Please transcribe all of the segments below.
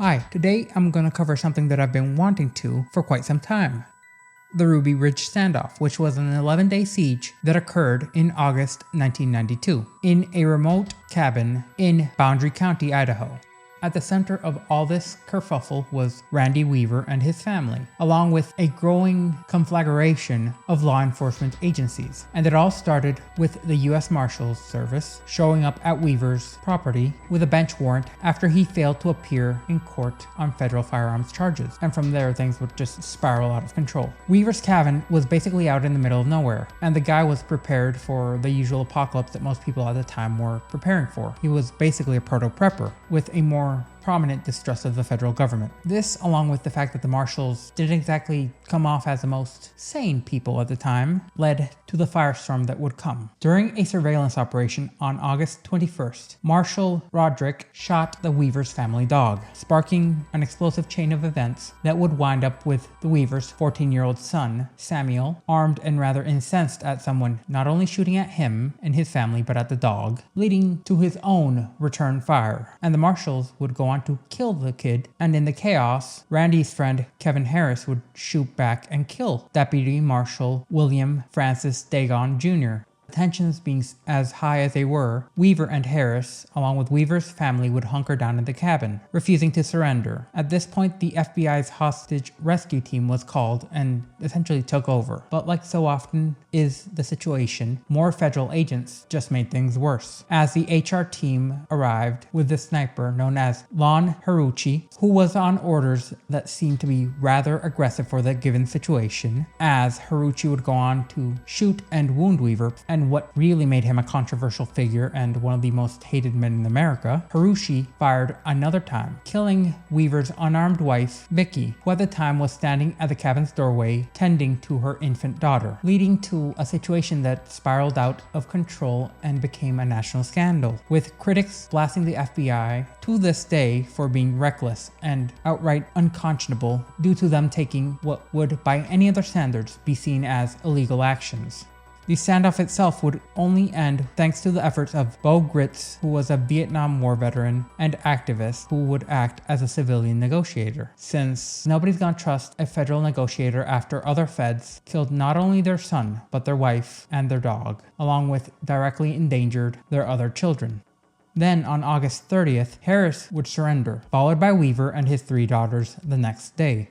Hi, today I'm going to cover something that I've been wanting to for quite some time. The Ruby Ridge standoff, which was an 11-day siege that occurred in August 1992 in a remote cabin in Boundary County, Idaho. At the center of all this kerfuffle was Randy Weaver and his family, along with a growing conflagration of law enforcement agencies. And it all started with the U.S. Marshals Service showing up at Weaver's property with a bench warrant after he failed to appear in court on federal firearms charges. And from there, things would just spiral out of control. Weaver's cabin was basically out in the middle of nowhere, and the guy was prepared for the usual apocalypse that most people at the time were preparing for. He was basically a proto-prepper with a more prominent distrust of the federal government. This, along with the fact that the marshals didn't exactly come off as the most sane people at the time, led to the firestorm that would come. During a surveillance operation on August 21st, Marshal Roderick shot the Weaver's family dog, sparking an explosive chain of events that would wind up with the Weaver's 14-year-old son, Samuel, armed and rather incensed at someone not only shooting at him and his family but at the dog, leading to his own return fire. And the marshals would go on to kill the kid, and in the chaos, Randy's friend Kevin Harris would shoot back and kill Deputy Marshal William Francis Degan Jr. Tensions being as high as they were, Weaver and Harris, along with Weaver's family, would hunker down in the cabin, refusing to surrender. At this point, the FBI's hostage rescue team was called and essentially took over. But like so often is the situation, more federal agents just made things worse, as the HR team arrived with the sniper known as Lon Haruchi, who was on orders that seemed to be rather aggressive for the given situation, as Haruchi would go on to shoot and wound Weaver. And what really made him a controversial figure and one of the most hated men in America, Haruchi fired another time, killing Weaver's unarmed wife, Vicki, who at the time was standing at the cabin's doorway tending to her infant daughter, leading to a situation that spiraled out of control and became a national scandal, with critics blasting the FBI to this day for being reckless and outright unconscionable due to them taking what would, by any other standards, be seen as illegal actions. The standoff itself would only end thanks to the efforts of Bo Gritz, who was a Vietnam War veteran and activist who would act as a civilian negotiator, since nobody's gonna trust a federal negotiator after other feds killed not only their son, but their wife and their dog, along with directly endangered their other children. Then, on August 30th, Harris would surrender, followed by Weaver and his 3 daughters the next day.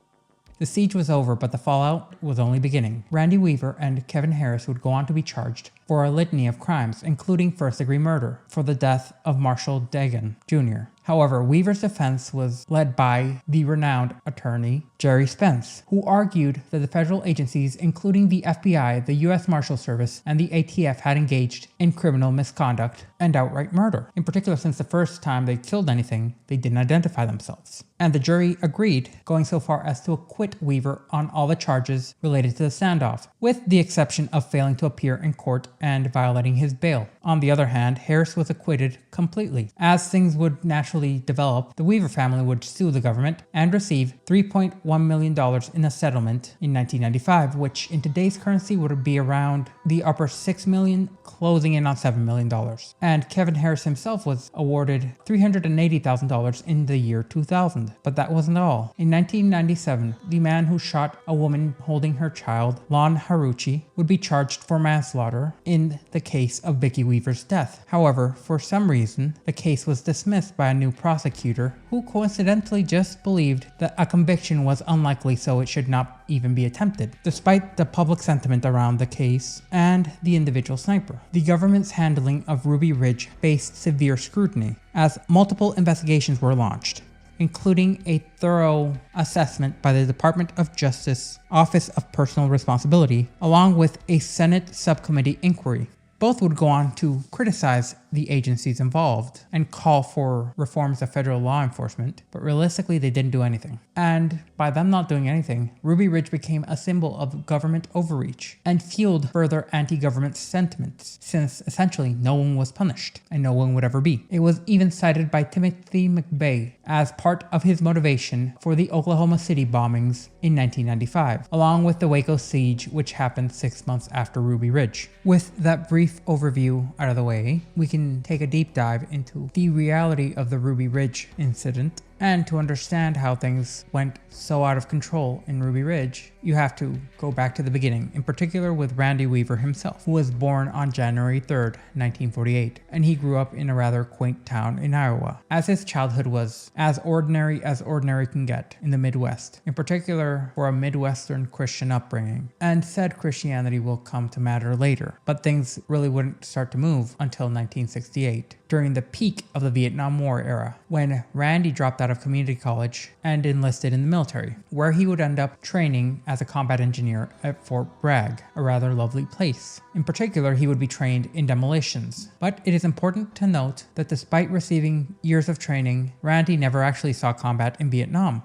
The siege was over, but the fallout was only beginning. Randy Weaver and Kevin Harris would go on to be charged for a litany of crimes, including first-degree murder, for the death of Marshal Degan Jr. However, Weaver's defense was led by the renowned attorney Jerry Spence, who argued that the federal agencies, including the FBI, the U.S. Marshal Service, and the ATF, had engaged in criminal misconduct and outright murder. In particular, since the first time they killed anything, they didn't identify themselves. And the jury agreed, going so far as to acquit Weaver on all the charges related to the standoff, with the exception of failing to appear in court and violating his bail. On the other hand, Harris was acquitted completely. As things would naturally develop, the Weaver family would sue the government and receive $3.1 million in a settlement in 1995, which in today's currency would be around the upper $6 million, closing in on $7 million. And Kevin Harris himself was awarded $380,000 in the year 2000. But that wasn't all. In 1997, the man who shot a woman holding her child, Lon Haruchi, would be charged for manslaughter in the case of Vicki Weaver's death. However, for some reason, the case was dismissed by a new prosecutor who coincidentally just believed that a conviction was unlikely, so it should not even be attempted, despite the public sentiment around the case and the individual sniper. The government's handling of Ruby Ridge faced severe scrutiny, as multiple investigations were launched, including a thorough assessment by the Department of Justice Office of Personal Responsibility, along with a Senate subcommittee inquiry. Both would go on to criticize the agencies involved and call for reforms of federal law enforcement, but realistically they didn't do anything. And by them not doing anything, Ruby Ridge became a symbol of government overreach and fueled further anti-government sentiments, since essentially no one was punished, and no one would ever be. It was even cited by Timothy McVeigh as part of his motivation for the Oklahoma City bombings in 1995, along with the Waco Siege, which happened 6 months after Ruby Ridge. With that brief overview out of the way, we can take a deep dive into the reality of the Ruby Ridge incident And to understand how things went so out of control in Ruby Ridge, you have to go back to the beginning, in particular with Randy Weaver himself, who was born on January 3rd, 1948, and he grew up in a rather quaint town in Iowa, as his childhood was as ordinary can get in the Midwest, in particular for a Midwestern Christian upbringing. And said Christianity will come to matter later, but things really wouldn't start to move until 1968, during the peak of the Vietnam War era, when Randy dropped out of community college and enlisted in the military, where he would end up training as a combat engineer at Fort Bragg, a rather lovely place. In particular, he would be trained in demolitions. But it is important to note that despite receiving years of training, Randy never actually saw combat in Vietnam.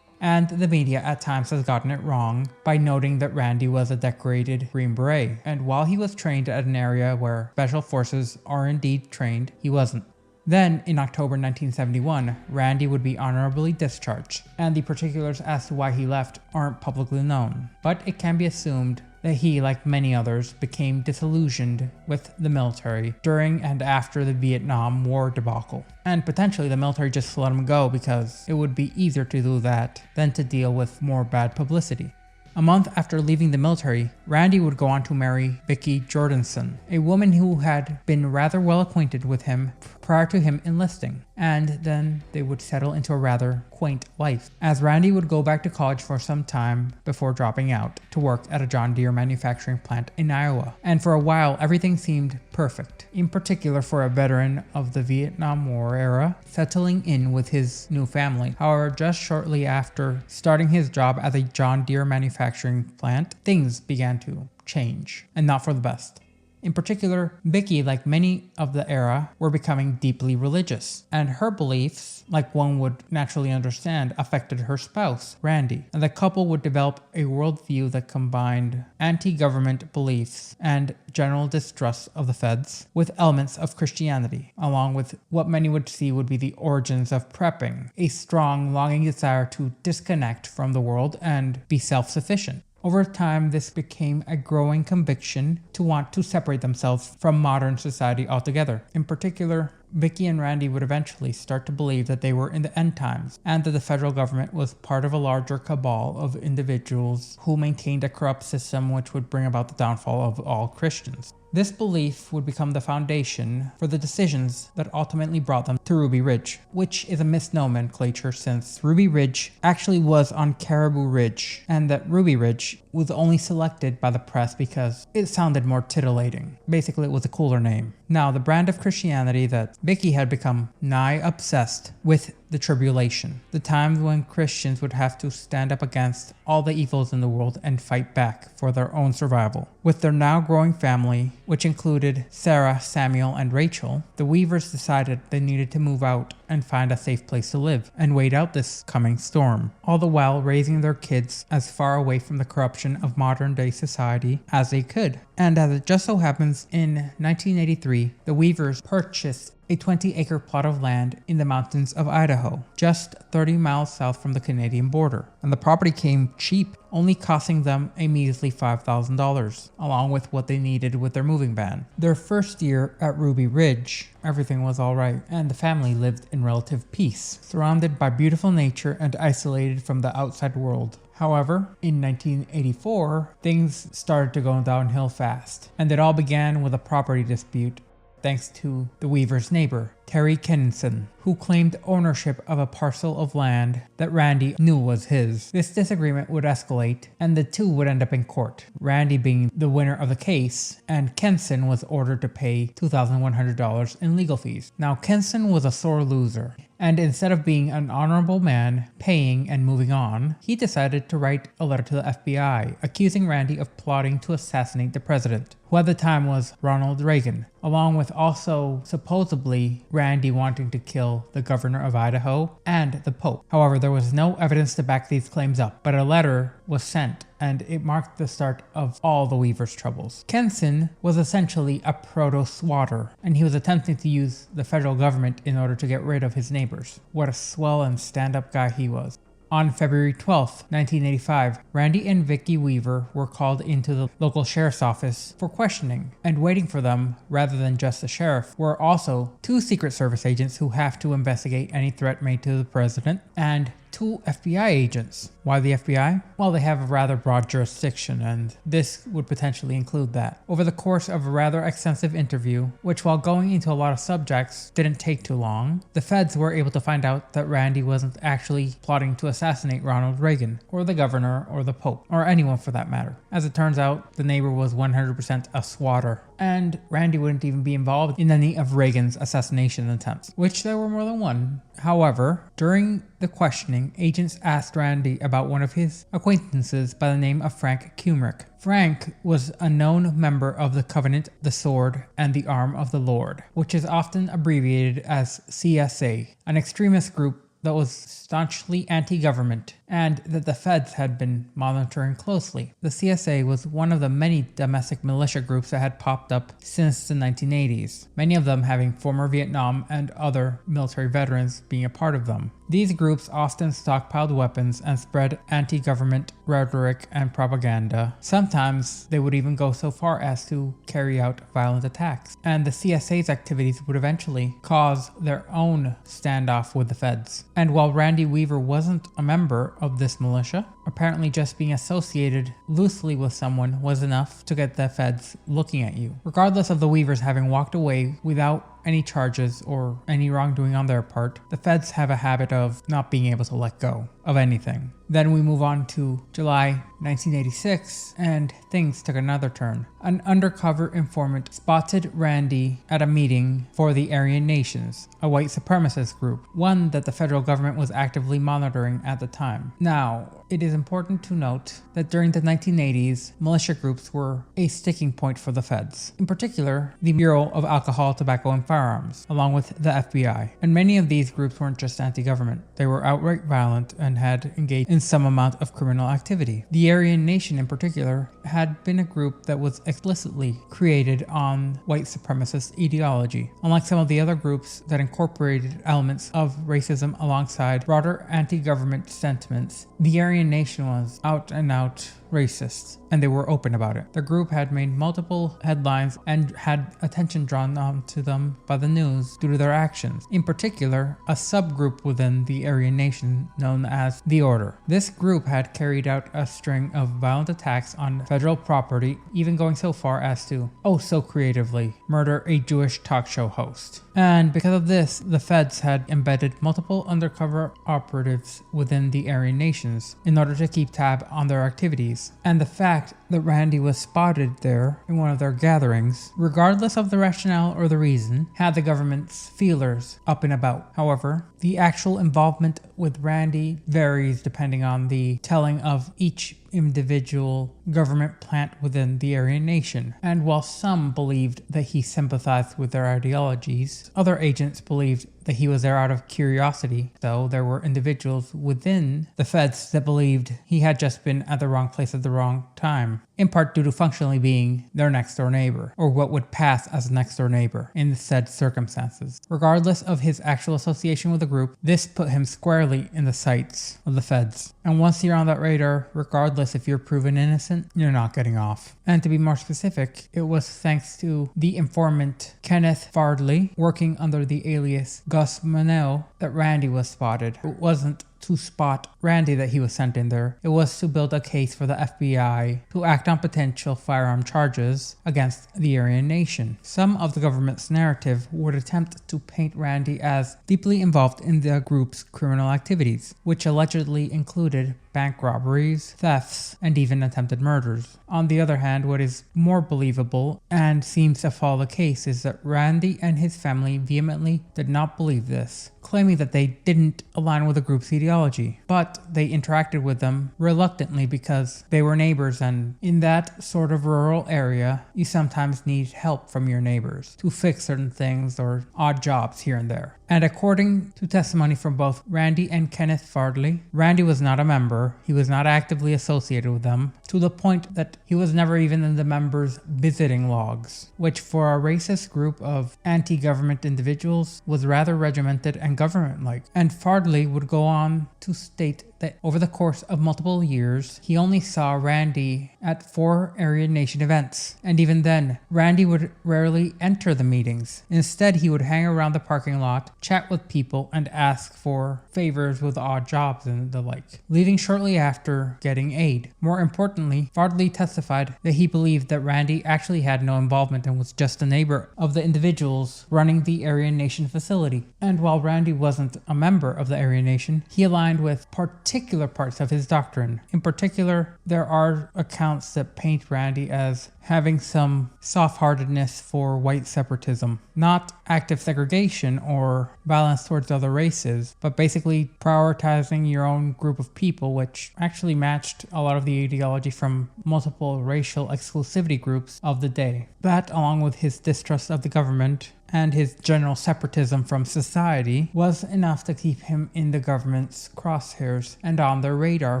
And the media at times has gotten it wrong by noting that Randy was a decorated Green Beret, and while he was trained at an area where special forces are indeed trained, he wasn't. Then, in October 1971, Randy would be honorably discharged, and the particulars as to why he left aren't publicly known, but it can be assumed that he, like many others, became disillusioned with the military during and after the Vietnam War debacle. And potentially the military just let him go because it would be easier to do that than to deal with more bad publicity. A month after leaving the military, Randy would go on to marry Vicki Jordanson, a woman who had been rather well acquainted with him prior to him enlisting, and then they would settle into a rather quaint life, as Randy would go back to college for some time before dropping out to work at a John Deere manufacturing plant in Iowa. And for a while, everything seemed perfect, in particular for a veteran of the Vietnam War era, settling in with his new family. However, just shortly after starting his job at a John Deere manufacturing plant, things began to change, and not for the best. In particular, Vicki, like many of the era, were becoming deeply religious, and her beliefs, like one would naturally understand, affected her spouse, Randy, and the couple would develop a worldview that combined anti-government beliefs and general distrust of the feds with elements of Christianity, along with what many would see would be the origins of prepping, a strong, longing desire to disconnect from the world and be self-sufficient. Over time, this became a growing conviction to want to separate themselves from modern society altogether. In particular, Vicki and Randy would eventually start to believe that they were in the end times, and that the federal government was part of a larger cabal of individuals who maintained a corrupt system which would bring about the downfall of all Christians. This belief would become the foundation for the decisions that ultimately brought them to Ruby Ridge, which is a misnomenclature since Ruby Ridge actually was on Caribou Ridge, and that Ruby Ridge was only selected by the press because it sounded more titillating. Basically, it was a cooler name. Now, the brand of Christianity that Vicki had become nigh obsessed with the tribulation, the times when Christians would have to stand up against all the evils in the world and fight back for their own survival. With their now growing family, which included Sarah, Samuel, and Rachel, the Weavers decided they needed to move out and find a safe place to live and wait out this coming storm, all the while raising their kids as far away from the corruption of modern day society as they could. And as it just so happens, in 1983, the Weavers purchased a 20-acre plot of land in the mountains of Idaho, just 30 miles south from the Canadian border. And the property came cheap, only costing them a measly $5,000, along with what they needed with their moving van. Their first year at Ruby Ridge, everything was alright, and the family lived in relative peace, surrounded by beautiful nature and isolated from the outside world. However, in 1984, things started to go downhill fast, and it all began with a property dispute, thanks to the Weaver's neighbor, Terry Kenson, who claimed ownership of a parcel of land that Randy knew was his. This disagreement would escalate, and the two would end up in court, Randy being the winner of the case, and Kenson was ordered to pay $2,100 in legal fees. Now, Kenson was a sore loser, and instead of being an honorable man, paying and moving on, he decided to write a letter to the FBI, accusing Randy of plotting to assassinate the president, who at the time was Ronald Reagan, along with also supposedly Randy wanting to kill the governor of Idaho and the Pope. However, there was no evidence to back these claims up, but a letter was sent, and it marked the start of all the Weavers' troubles. Kenson was essentially a proto-swatter, and he was attempting to use the federal government in order to get rid of his neighbors. What a swell and stand-up guy he was. On February 12, 1985, Randy and Vicki Weaver were called into the local sheriff's office for questioning, and waiting for them, rather than just the sheriff, were also 2 Secret Service agents who have to investigate any threat made to the president, and 2 FBI agents. Why the FBI? Well, they have a rather broad jurisdiction, and this would potentially include that. Over the course of a rather extensive interview, which while going into a lot of subjects didn't take too long, the feds were able to find out that Randy wasn't actually plotting to assassinate Ronald Reagan, or the governor, or the Pope, or anyone for that matter. As it turns out, the neighbor was 100% a swatter, and Randy wouldn't even be involved in any of Reagan's assassination attempts, which there were more than one. However, during the questioning, agents asked Randy about one of his acquaintances by the name of Frank Kumrick. Frank was a known member of the Covenant, the Sword, and the Arm of the Lord, which is often abbreviated as CSA, an extremist group that was staunchly anti-government and that the feds had been monitoring closely. The CSA was one of the many domestic militia groups that had popped up since the 1980s, many of them having former Vietnam and other military veterans being a part of them. These groups often stockpiled weapons and spread anti-government rhetoric and propaganda. Sometimes they would even go so far as to carry out violent attacks, and the CSA's activities would eventually cause their own standoff with the feds. And while Randy Weaver wasn't a member of this militia, apparently just being associated loosely with someone was enough to get the feds looking at you. Regardless of the Weavers having walked away without any charges or any wrongdoing on their part, the feds have a habit of not being able to let go of anything. Then we move on to July 1986, and things took another turn. An undercover informant spotted Randy at a meeting for the Aryan Nations, a white supremacist group, one that the federal government was actively monitoring at the time. Now, it is important to note that during the 1980s, militia groups were a sticking point for the feds. In particular, the Bureau of Alcohol, Tobacco, and Firearms, along with the FBI. And many of these groups weren't just anti-government, they were outright violent and had engaged in some amount of criminal activity. The Aryan Nation in particular had been a group that was explicitly created on white supremacist ideology. Unlike some of the other groups that incorporated elements of racism alongside broader anti-government sentiments, the Aryan Nation was out and out racist, and they were open about it. The group had made multiple headlines and had attention drawn to them by the news due to their actions. In particular, a subgroup within the Aryan Nation known as the Order. This group had carried out a string of violent attacks on federal property, even going so far as to, oh so creatively, murder a Jewish talk show host. And because of this, the feds had embedded multiple undercover operatives within the Aryan Nations in order to keep tab on their activities. And the fact that Randy was spotted there in one of their gatherings, regardless of the rationale or the reason, had the government's feelers up and about. However, the actual involvement with Randy varies depending on the telling of each individual government plant within the Aryan Nation. And while some believed that he sympathized with their ideologies, other agents believed that he was there out of curiosity, though there were individuals within the feds that believed he had just been at the wrong place at the wrong time, in part due to functionally being their next door neighbor, or what would pass as a next door neighbor in the said circumstances. Regardless of his actual association with the group, this put him squarely in the sights of the feds. And once you're on that radar, regardless if you're proven innocent, you're not getting off. And to be more specific, it was thanks to the informant Kenneth Fardley, working under the alias Gus Manel, that Randy was spotted. It wasn't to spot Randy that he was sent in there. It was to build a case for the FBI to act on potential firearm charges against the Aryan Nation. Some of the government's narrative would attempt to paint Randy as deeply involved in the group's criminal activities, which allegedly included bank robberies, thefts, and even attempted murders. On the other hand, what is more believable and seems to follow the case is that Randy and his family vehemently did not believe this, claiming that they didn't align with the group's ideology, but they interacted with them reluctantly because they were neighbors, and in that sort of rural area, you sometimes need help from your neighbors to fix certain things or odd jobs here and there. And according to testimony from both Randy and Kenneth Fardley, Randy was not a member. He was not actively associated with them, to the point that he was never even in the members' visiting logs, which for a racist group of anti-government individuals was rather regimented and government-like. And Fardley would go on to state that over the course of multiple years, he only saw Randy at 4 Aryan Nation events. And even then, Randy would rarely enter the meetings. Instead, he would hang around the parking lot, chat with people, and ask for favors with odd jobs and the like, leaving shortly after getting aid. More importantly, Fardley testified that he believed that Randy actually had no involvement and was just a neighbor of the individuals running the Aryan Nation facility. And while Randy wasn't a member of the Aryan Nation, he aligned with particular parts of his doctrine. In particular, there are accounts that paint Randy as having some soft-heartedness for white separatism. Not active segregation or violence towards other races, but basically prioritizing your own group of people, which actually matched a lot of the ideology from multiple racial exclusivity groups of the day. That, along with his distrust of the government and his general separatism from society, was enough to keep him in the government's crosshairs and on their radar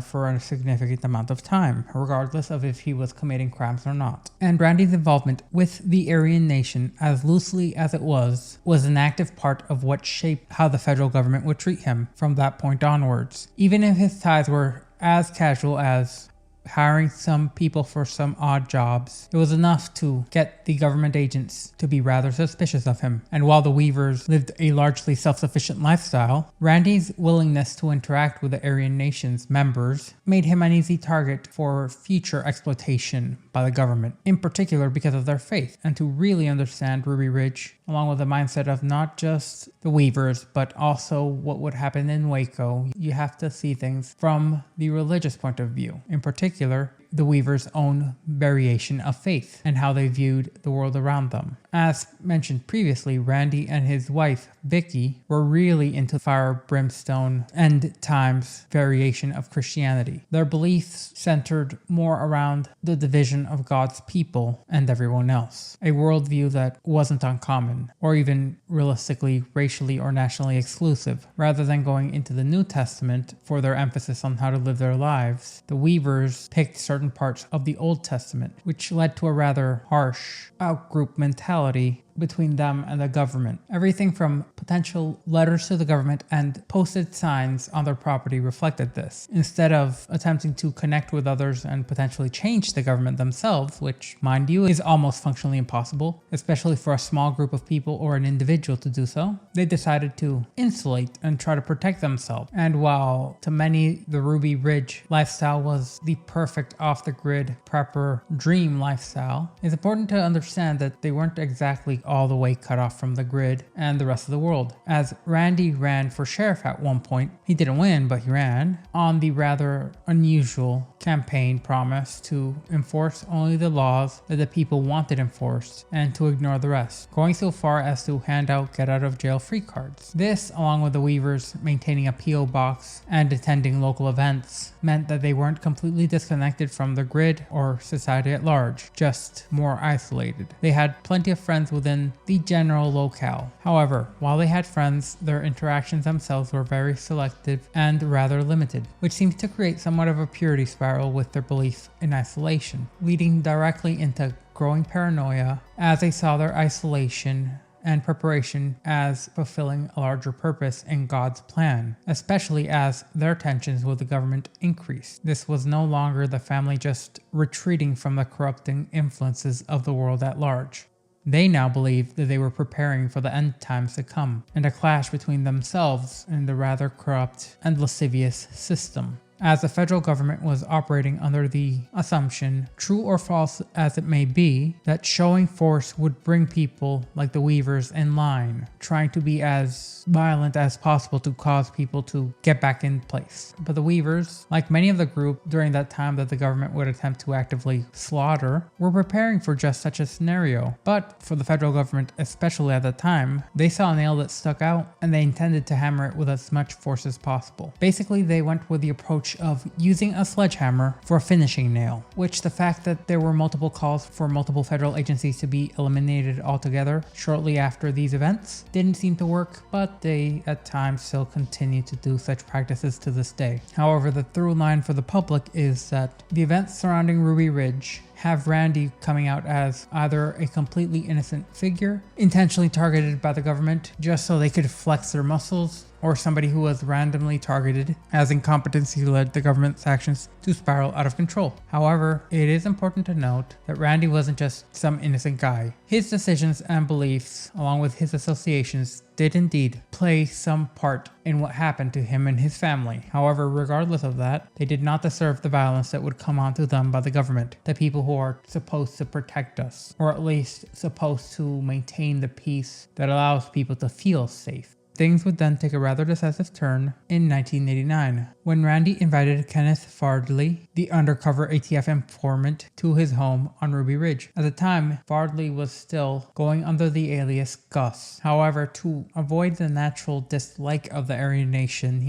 for a significant amount of time, regardless of if he was committing crimes or not. And Randy's involvement with the Aryan Nation, as loosely as it was an active part of what shaped how the federal government would treat him from that point onwards. Even if his ties were as casual as hiring some people for some odd jobs, it was enough to get the government agents to be rather suspicious of him. And while the Weavers lived a largely self-sufficient lifestyle, Randy's willingness to interact with the Aryan Nation's members made him an easy target for future exploitation by the government, in particular because of their faith. And to really understand Ruby Ridge, along with the mindset of not just the Weavers, but also what would happen in Waco, you have to see things from the religious point of view. In particular, the Weavers' own variation of faith and how they viewed the world around them. As mentioned previously, Randy and his wife, Vicki, were really into fire, brimstone, end times variation of Christianity. Their beliefs centered more around the division of God's people and everyone else, a worldview that wasn't uncommon, or even realistically racially or nationally exclusive. Rather than going into the New Testament for their emphasis on how to live their lives, the Weavers picked certain parts of the Old Testament, which led to a rather harsh outgroup mentality between them and the government. Everything from potential letters to the government and posted signs on their property reflected this. Instead of attempting to connect with others and potentially change the government themselves, which, mind you, is almost functionally impossible, especially for a small group of people or an individual to do so, they decided to insulate and try to protect themselves. And while to many the Ruby Ridge lifestyle was the perfect off-the-grid prepper dream lifestyle, it's important to understand that they weren't exactly all the way cut off from the grid and the rest of the world. As Randy ran for sheriff at one point, he didn't win, but he ran, on the rather unusual campaign promise to enforce only the laws that the people wanted enforced and to ignore the rest, going so far as to hand out get-out-of-jail-free cards. This, along with the Weavers maintaining a P.O. box and attending local events, meant that they weren't completely disconnected from the grid or society at large, just more isolated. They had plenty of friends within the general locale. However, while they had friends, their interactions themselves were very selective and rather limited, which seemed to create somewhat of a purity spiral with their belief in isolation, leading directly into growing paranoia as they saw their isolation and preparation as fulfilling a larger purpose in God's plan, especially as their tensions with the government increased. This was no longer the family just retreating from the corrupting influences of the world at large. They now believed that they were preparing for the end times to come, and a clash between themselves and the rather corrupt and lascivious system. As the federal government was operating under the assumption, true or false as it may be, that showing force would bring people like the Weavers in line, trying to be as violent as possible to cause people to get back in place. But the Weavers, like many of the group during that time that the government would attempt to actively slaughter, were preparing for just such a scenario. But for the federal government, especially at the time, they saw a nail that stuck out and they intended to hammer it with as much force as possible. Basically, they went with the approach approach of using a sledgehammer for a finishing nail, which the fact that there were multiple calls for multiple federal agencies to be eliminated altogether shortly after these events didn't seem to work, but they at times still continue to do such practices to this day. However, the through line for the public is that the events surrounding Ruby Ridge have Randy coming out as either a completely innocent figure, intentionally targeted by the government just so they could flex their muscles, or somebody who was randomly targeted as incompetency led the government's actions to spiral out of control. However, it is important to note that Randy wasn't just some innocent guy. His decisions and beliefs, along with his associations, did indeed play some part in what happened to him and his family. However, regardless of that, they did not deserve the violence that would come onto them by the government, the people who are supposed to protect us, or at least supposed to maintain the peace that allows people to feel safe. Things would then take a rather decisive turn in 1989, when Randy invited Kenneth Fardley, the undercover ATF informant, to his home on Ruby Ridge. At the time, Fardley was still going under the alias Gus. However, to avoid the natural dislike of the Aryan Nation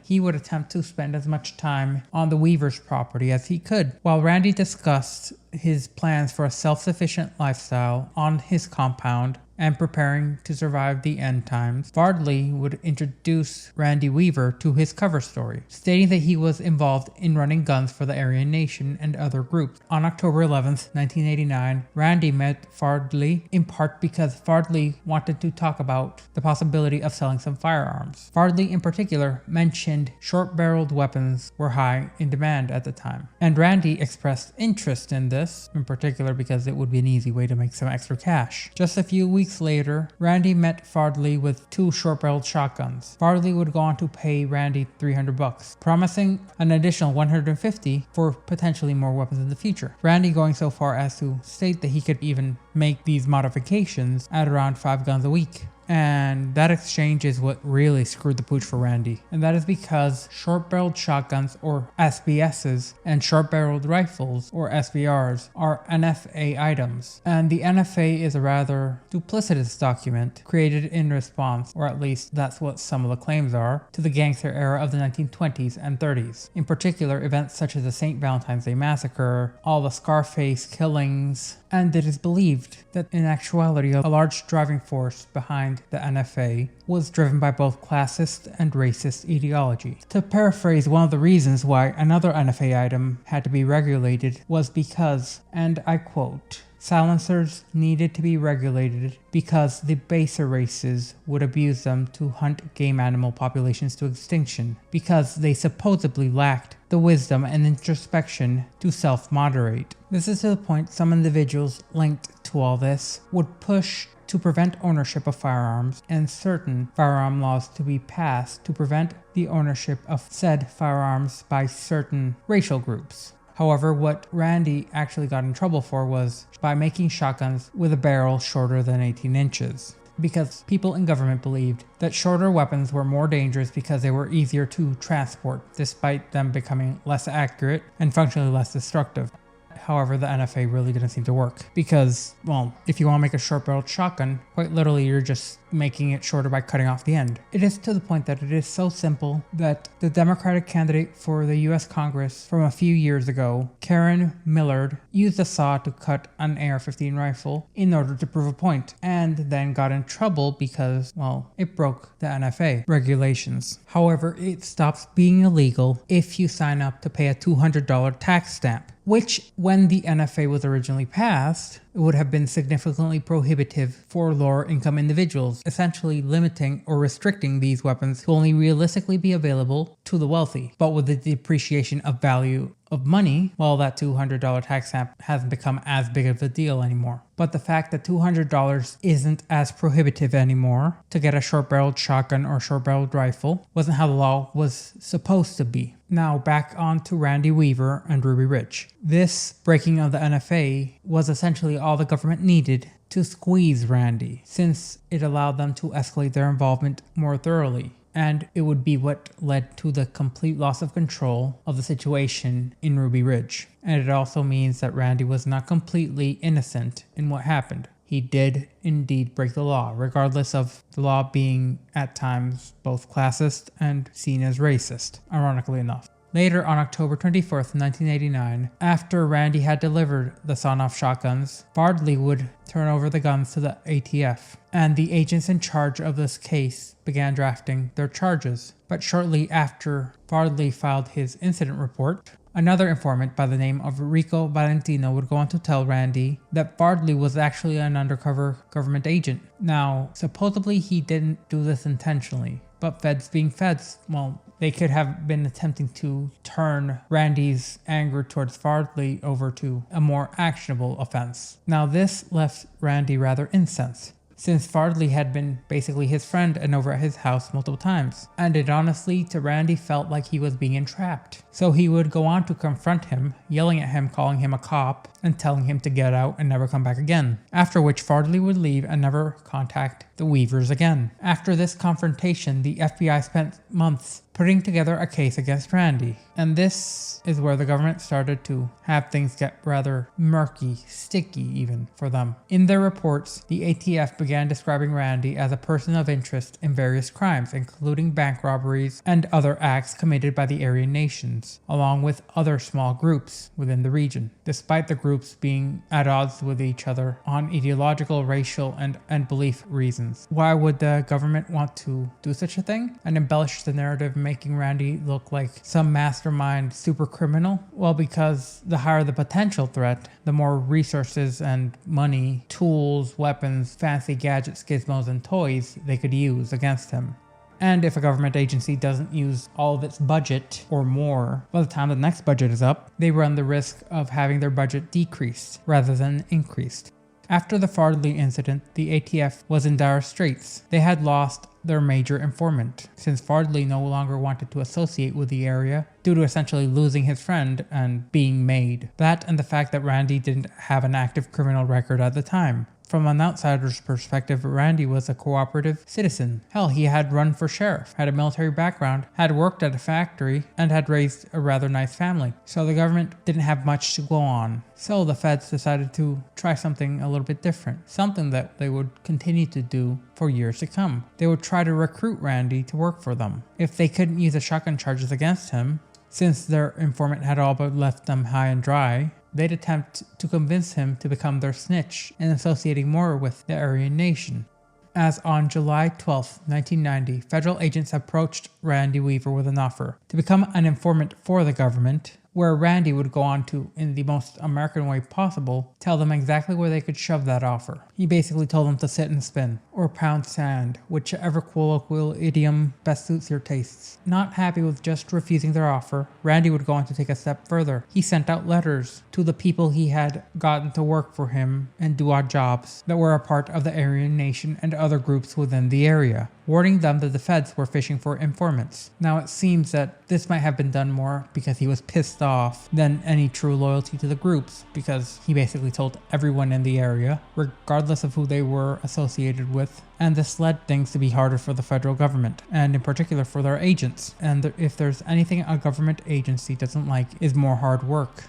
he would attempt to spend as much time on the Weaver's property as he could. While Randy discussed his plans for a self-sufficient lifestyle on his compound and preparing to survive the end times, Fardley would introduce Randy Weaver to his cover story, stating that he was involved in running guns for the Aryan Nation and other groups. On October 11th, 1989, Randy met Fardley in part because Fardley wanted to talk about the possibility of selling some firearms. Fardley in particular mentioned short-barreled weapons were high in demand at the time, and Randy expressed interest in this, in particular because it would be an easy way to make some extra cash. Just a few weeks later, Randy met Fardley with 2 short-barreled shotguns. Fardley would go on to pay Randy $300, promising an additional $150 for potentially more weapons in the future. Randy going so far as to state that he could even make these modifications at around 5 guns a week. And that exchange is what really screwed the pooch for Randy. And that is because short-barreled shotguns, or SBSs, and short-barreled rifles, or SBRs, are NFA items. And the NFA is a rather duplicitous document created in response, or at least that's what some of the claims are, to the gangster era of the 1920s and 30s. In particular, events such as the St. Valentine's Day Massacre, all the Scarface killings, and it is believed that in actuality a large driving force behind the NFA was driven by both classist and racist ideology. To paraphrase, one of the reasons why another NFA item had to be regulated was because, and I quote, silencers needed to be regulated because the baser races would abuse them to hunt game animal populations to extinction, because they supposedly lacked the wisdom and introspection to self-moderate. This is to the point some individuals linked to all this would push to prevent ownership of firearms and certain firearm laws to be passed to prevent the ownership of said firearms by certain racial groups. However, what Randy actually got in trouble for was by making shotguns with a barrel shorter than 18 inches. Because people in government believed that shorter weapons were more dangerous because they were easier to transport, despite them becoming less accurate and functionally less destructive. However, the NFA really didn't seem to work because, well, if you want to make a short-barreled shotgun, quite literally you're just making it shorter by cutting off the end. It is to the point that it is so simple that the Democratic candidate for the US Congress from a few years ago, Karen Millard, used a saw to cut an AR-15 rifle in order to prove a point, and then got in trouble because, well, it broke the NFA regulations. However, it stops being illegal if you sign up to pay a $200 tax stamp, which, when the NFA was originally passed, it would have been significantly prohibitive for lower income individuals, essentially limiting or restricting these weapons to only realistically be available to the wealthy. But with the depreciation of value of money, well, that $200 tax stamp hasn't become as big of a deal anymore. But the fact that $200 isn't as prohibitive anymore to get a short-barreled shotgun or short-barreled rifle wasn't how the law was supposed to be. Now back on to Randy Weaver and Ruby Ridge. This breaking of the NFA was essentially all the government needed to squeeze Randy, since it allowed them to escalate their involvement more thoroughly. And it would be what led to the complete loss of control of the situation in Ruby Ridge. And it also means that Randy was not completely innocent in what happened. He did indeed break the law, regardless of the law being at times both classist and seen as racist, ironically enough. Later, on October 24th, 1989, after Randy had delivered the sawn-off shotguns, Fardley would turn over the guns to the ATF, and the agents in charge of this case began drafting their charges. But shortly after Fardley filed his incident report, another informant by the name of Rico Valentino would go on to tell Randy that Fardley was actually an undercover government agent. Now, supposedly he didn't do this intentionally, but feds being feds, well, they could have been attempting to turn Randy's anger towards Fardley over to a more actionable offense. Now, this left Randy rather incensed, since Fardley had been basically his friend and over at his house multiple times, and it honestly to Randy felt like he was being entrapped. So he would go on to confront him, yelling at him, calling him a cop, and telling him to get out and never come back again. After which Fardley would leave and never contact the Weavers again. After this confrontation, the FBI spent months putting together a case against Randy. And this is where the government started to have things get rather murky, sticky even for them. In their reports, the ATF began describing Randy as a person of interest in various crimes, including bank robberies and other acts committed by the Aryan nations, along with other small groups within the region, despite the groups being at odds with each other on ideological, racial, and belief reasons. Why would the government want to do such a thing and embellish the narrative, making Randy look like some mastermind super criminal? Well, because the higher the potential threat, the more resources and money, tools, weapons, fancy gadgets, gizmos, and toys they could use against him. And if a government agency doesn't use all of its budget or more by the time the next budget is up, they run the risk of having their budget decreased rather than increased. After the Fardley incident, the ATF was in dire straits. They had lost their major informant, since Fardley no longer wanted to associate with the area due to essentially losing his friend and being made. That and the fact that Randy didn't have an active criminal record at the time. From an outsider's perspective, Randy was a cooperative citizen. Hell, he had run for sheriff, had a military background, had worked at a factory, and had raised a rather nice family. So the government didn't have much to go on. So the feds decided to try something a little bit different, something that they would continue to do for years to come. They would try to recruit Randy to work for them. If they couldn't use the shotgun charges against him, since their informant had all but left them high and dry, they'd attempt to convince him to become their snitch and associating more with the Aryan nation. As on July 12, 1990, federal agents approached Randy Weaver with an offer to become an informant for the government, where Randy would go on to, in the most American way possible, tell them exactly where they could shove that offer. He basically told them to sit and spin, or pound sand, whichever colloquial idiom best suits your tastes. Not happy with just refusing their offer, Randy would go on to take a step further. He sent out letters to the people he had gotten to work for him and do odd jobs that were a part of the Aryan nation and other groups within the area, warning them that the feds were fishing for informants. Now it seems that this might have been done more because he was pissed off than any true loyalty to the groups, because he basically told everyone in the area, regardless of who they were associated with, and this led things to be harder for the federal government, and in particular for their agents. And if there's anything a government agency doesn't like, is more hard work,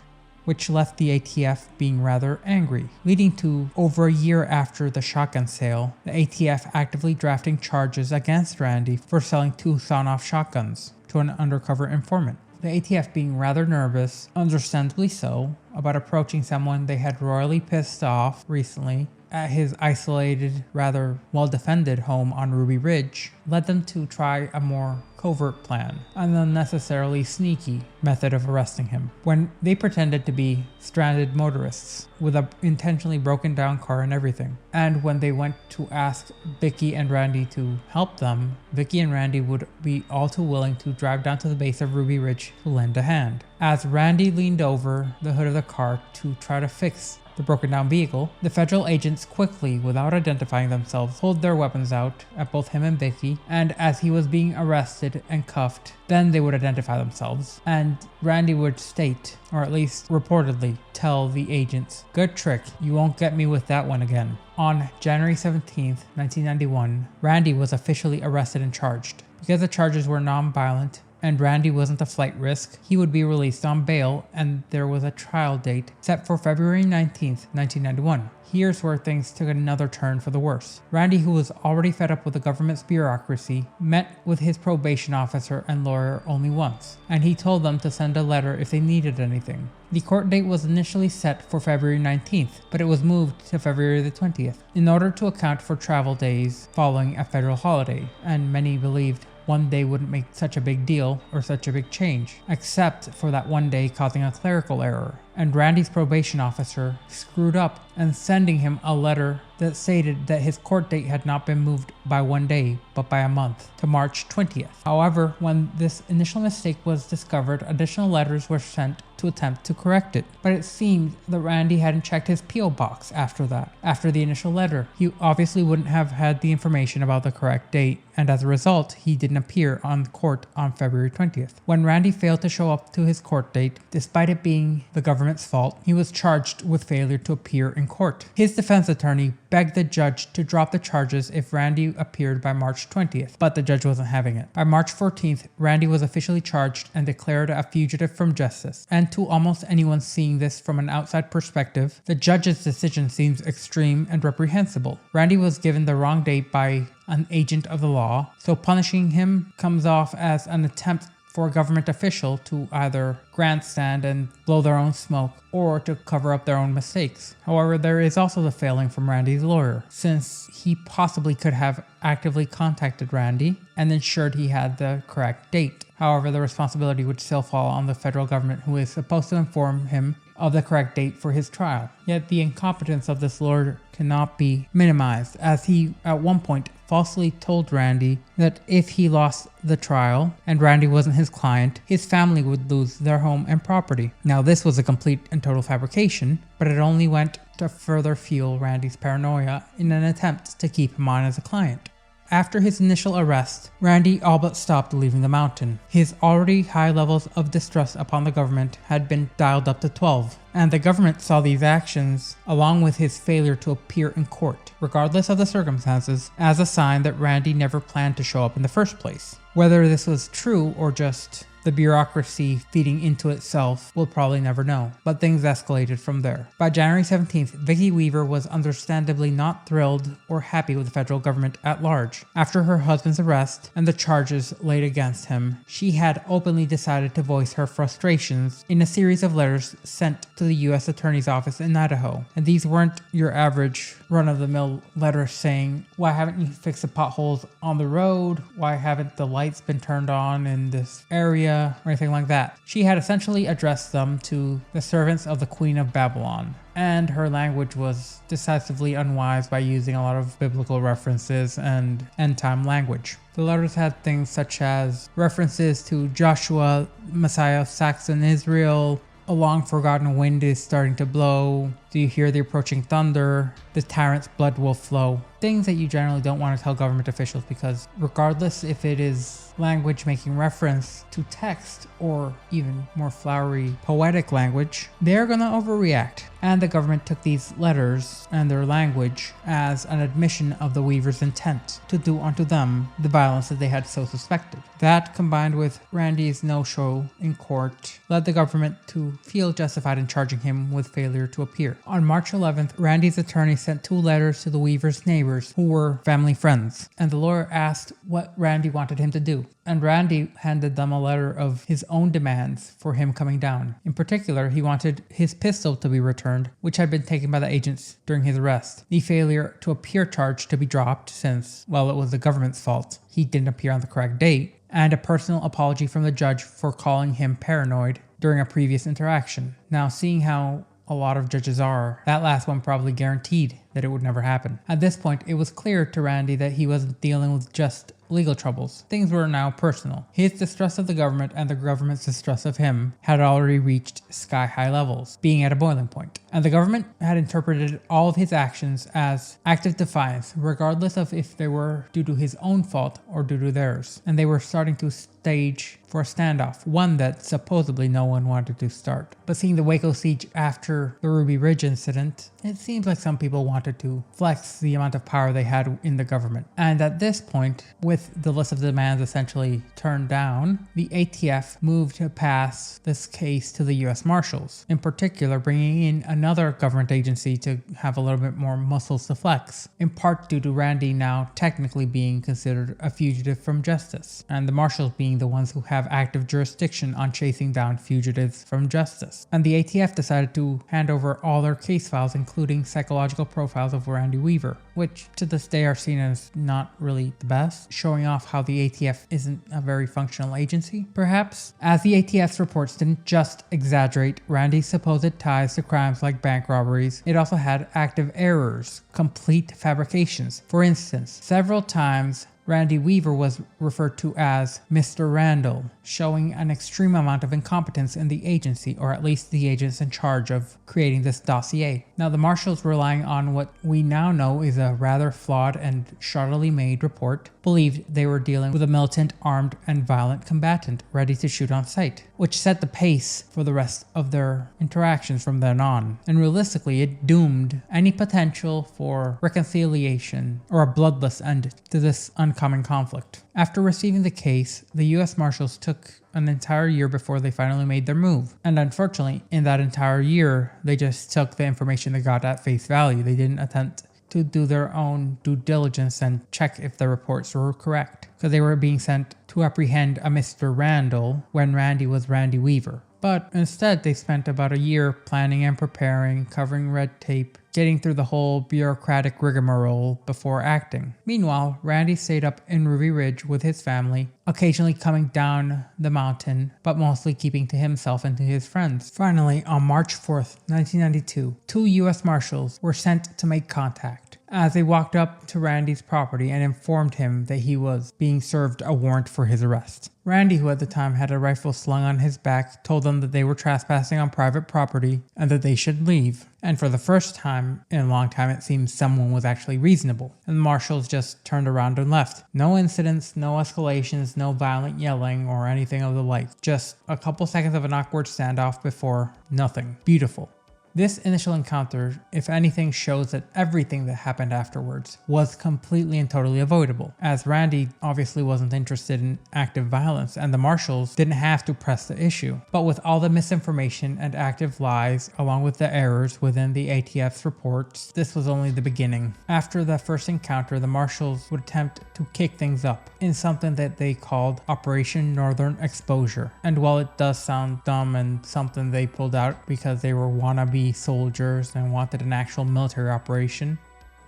which left the ATF being rather angry, leading to, over a year after the shotgun sale, the ATF actively drafting charges against Randy for selling 2 sawn-off shotguns to an undercover informant. The ATF being rather nervous, understandably so, about approaching someone they had royally pissed off recently at his isolated, rather well-defended home on Ruby Ridge, led them to try a more covert plan, an unnecessarily sneaky method of arresting him, when they pretended to be stranded motorists with a intentionally broken down car and everything. And when they went to ask Vicki and Randy to help them, Vicki and Randy would be all too willing to drive down to the base of Ruby Ridge to lend a hand. As Randy leaned over the hood of the car to try to fix the broken down vehicle, the federal agents quickly, without identifying themselves, pulled their weapons out at both him and Vicki, and as he was being arrested and cuffed, then they would identify themselves, and Randy would state, or at least reportedly tell the agents, "Good trick, you won't get me with that one again." On January 17th, 1991, Randy was officially arrested and charged. Because the charges were non-violent and Randy wasn't a flight risk, he would be released on bail, and there was a trial date set for February 19th, 1991. Here's where things took another turn for the worse. Randy, who was already fed up with the government's bureaucracy, met with his probation officer and lawyer only once, and he told them to send a letter if they needed anything. The court date was initially set for February 19th, but it was moved to February the 20th in order to account for travel days following a federal holiday, and many believed one day wouldn't make such a big deal or such a big change, except for that one day causing a clerical error. And Randy's probation officer screwed up and sending him a letter that stated that his court date had not been moved by one day, but by a month, to March 20th. However, when this initial mistake was discovered, additional letters were sent to attempt to correct it. But it seemed that Randy hadn't checked his P.O. box after that. After the initial letter, he obviously wouldn't have had the information about the correct date, and as a result, he didn't appear on court on February 20th. When Randy failed to show up to his court date, despite it being the government's fault, he was charged with failure to appear in court. His defense attorney begged the judge to drop the charges if Randy appeared by March 20th, but the judge wasn't having it. By March 14th, Randy was officially charged and declared a fugitive from justice. And to almost anyone seeing this from an outside perspective, the judge's decision seems extreme and reprehensible. Randy was given the wrong date by an agent of the law, so punishing him comes off as an attempt for a government official to either grandstand and blow their own smoke or to cover up their own mistakes. However, there is also the failing from Randy's lawyer, since he possibly could have actively contacted Randy and ensured he had the correct date. However, the responsibility would still fall on the federal government, who is supposed to inform him of the correct date for his trial. Yet the incompetence of this lawyer cannot be minimized, as he at one point falsely told Randy that if he lost the trial and Randy wasn't his client, his family would lose their home and property. Now, this was a complete and total fabrication, but it only went to further fuel Randy's paranoia in an attempt to keep him on as a client. After his initial arrest, Randy all but stopped leaving the mountain. His already high levels of distrust upon the government had been dialed up to 12, and the government saw these actions, along with his failure to appear in court, regardless of the circumstances, as a sign that Randy never planned to show up in the first place. Whether this was true or just the bureaucracy feeding into itself, we'll probably never know, but things escalated from there. By January 17th, Vicki Weaver was understandably not thrilled or happy with the federal government at large. After her husband's arrest and the charges laid against him, she had openly decided to voice her frustrations in a series of letters sent to the U.S. Attorney's Office in Idaho. And these weren't your average run-of-the-mill letters saying, "Why haven't you fixed the potholes on the road? Why haven't the lights been turned on in this area?" or anything like that. She had essentially addressed them to the servants of the Queen of Babylon, and her language was decisively unwise by using a lot of biblical references and end-time language. The letters had things such as references to Joshua, Messiah of Saxon Israel, "A long forgotten wind is starting to blow, do you hear the approaching thunder, the tyrant's blood will flow." Things that you generally don't want to tell government officials, because regardless if it is language making reference to text or even more flowery poetic language, they're gonna overreact. And the government took these letters and their language as an admission of the Weavers' intent to do unto them the violence that they had so suspected. That, combined with Randy's no-show in court, led the government to feel justified in charging him with failure to appear. On March 11th, Randy's attorney sent 2 letters to the Weavers' neighbors, who were family friends, and the lawyer asked what Randy wanted him to do. And Randy handed them a letter of his own demands for him coming down. In particular, he wanted his pistol to be returned, which had been taken by the agents during his arrest. The failure to appear charge to be dropped, since, well, it was the government's fault. He didn't appear on the correct date. And a personal apology from the judge for calling him paranoid during a previous interaction. Now, seeing how a lot of judges are, that last one probably guaranteed that it would never happen. At this point, it was clear to Randy that he wasn't dealing with just legal troubles. Things were now personal. His distrust of the government and the government's distrust of him had already reached sky-high levels, being at a boiling point. And the government had interpreted all of his actions as active defiance, regardless of if they were due to his own fault or due to theirs. And they were starting to stage for a standoff, one that supposedly no one wanted to start. But seeing the Waco Siege after the Ruby Ridge incident, it seems like some people wanted wanted to flex the amount of power they had in the government. And at this point, with the list of demands essentially turned down, the ATF moved to pass this case to the US Marshals, in particular bringing in another government agency to have a little bit more muscles to flex, in part due to Randy now technically being considered a fugitive from justice, and the Marshals being the ones who have active jurisdiction on chasing down fugitives from justice. And the ATF decided to hand over all their case files, including psychological profiles of Randy Weaver, which to this day are seen as not really the best, showing off how the ATF isn't a very functional agency, perhaps. As the ATF's reports didn't just exaggerate Randy's supposed ties to crimes like bank robberies, it also had active errors, complete fabrications. For instance, several times Randy Weaver was referred to as Mr. Randall, showing an extreme amount of incompetence in the agency, or at least the agents in charge of creating this dossier. Now, the Marshals, relying on what we now know is a rather flawed and shoddily made report, believed they were dealing with a militant, armed, and violent combatant ready to shoot on sight, which set the pace for the rest of their interactions from then on. And realistically, it doomed any potential for reconciliation or a bloodless end to this oncoming conflict. After receiving the case, the US Marshals took an entire year before they finally made their move. And unfortunately, in that entire year, they just took the information they got at face value. They didn't attempt to do their own due diligence and check if the reports were correct, because they were being sent to apprehend a Mr. Randall when Randy was Randy Weaver. But instead, they spent about a year planning and preparing, covering red tape, getting through the whole bureaucratic rigmarole before acting. Meanwhile, Randy stayed up in Ruby Ridge with his family, occasionally coming down the mountain, but mostly keeping to himself and to his friends. Finally, on March 4th, 1992, 2 US Marshals were sent to make contact, as they walked up to Randy's property and informed him that he was being served a warrant for his arrest. Randy, who at the time had a rifle slung on his back, told them that they were trespassing on private property and that they should leave. And for the first time in a long time, it seems someone was actually reasonable. And the Marshals just turned around and left. No incidents, no escalations, no violent yelling or anything of the like. Just a couple seconds of an awkward standoff before nothing. Beautiful. This initial encounter, if anything, shows that everything that happened afterwards was completely and totally avoidable, as Randy obviously wasn't interested in active violence and the Marshals didn't have to press the issue. But with all the misinformation and active lies, along with the errors within the ATF's reports, this was only the beginning. After the first encounter, the Marshals would attempt to kick things up in something that they called Operation Northern Exposure. And while it does sound dumb and something they pulled out because they were wannabe soldiers and wanted an actual military operation,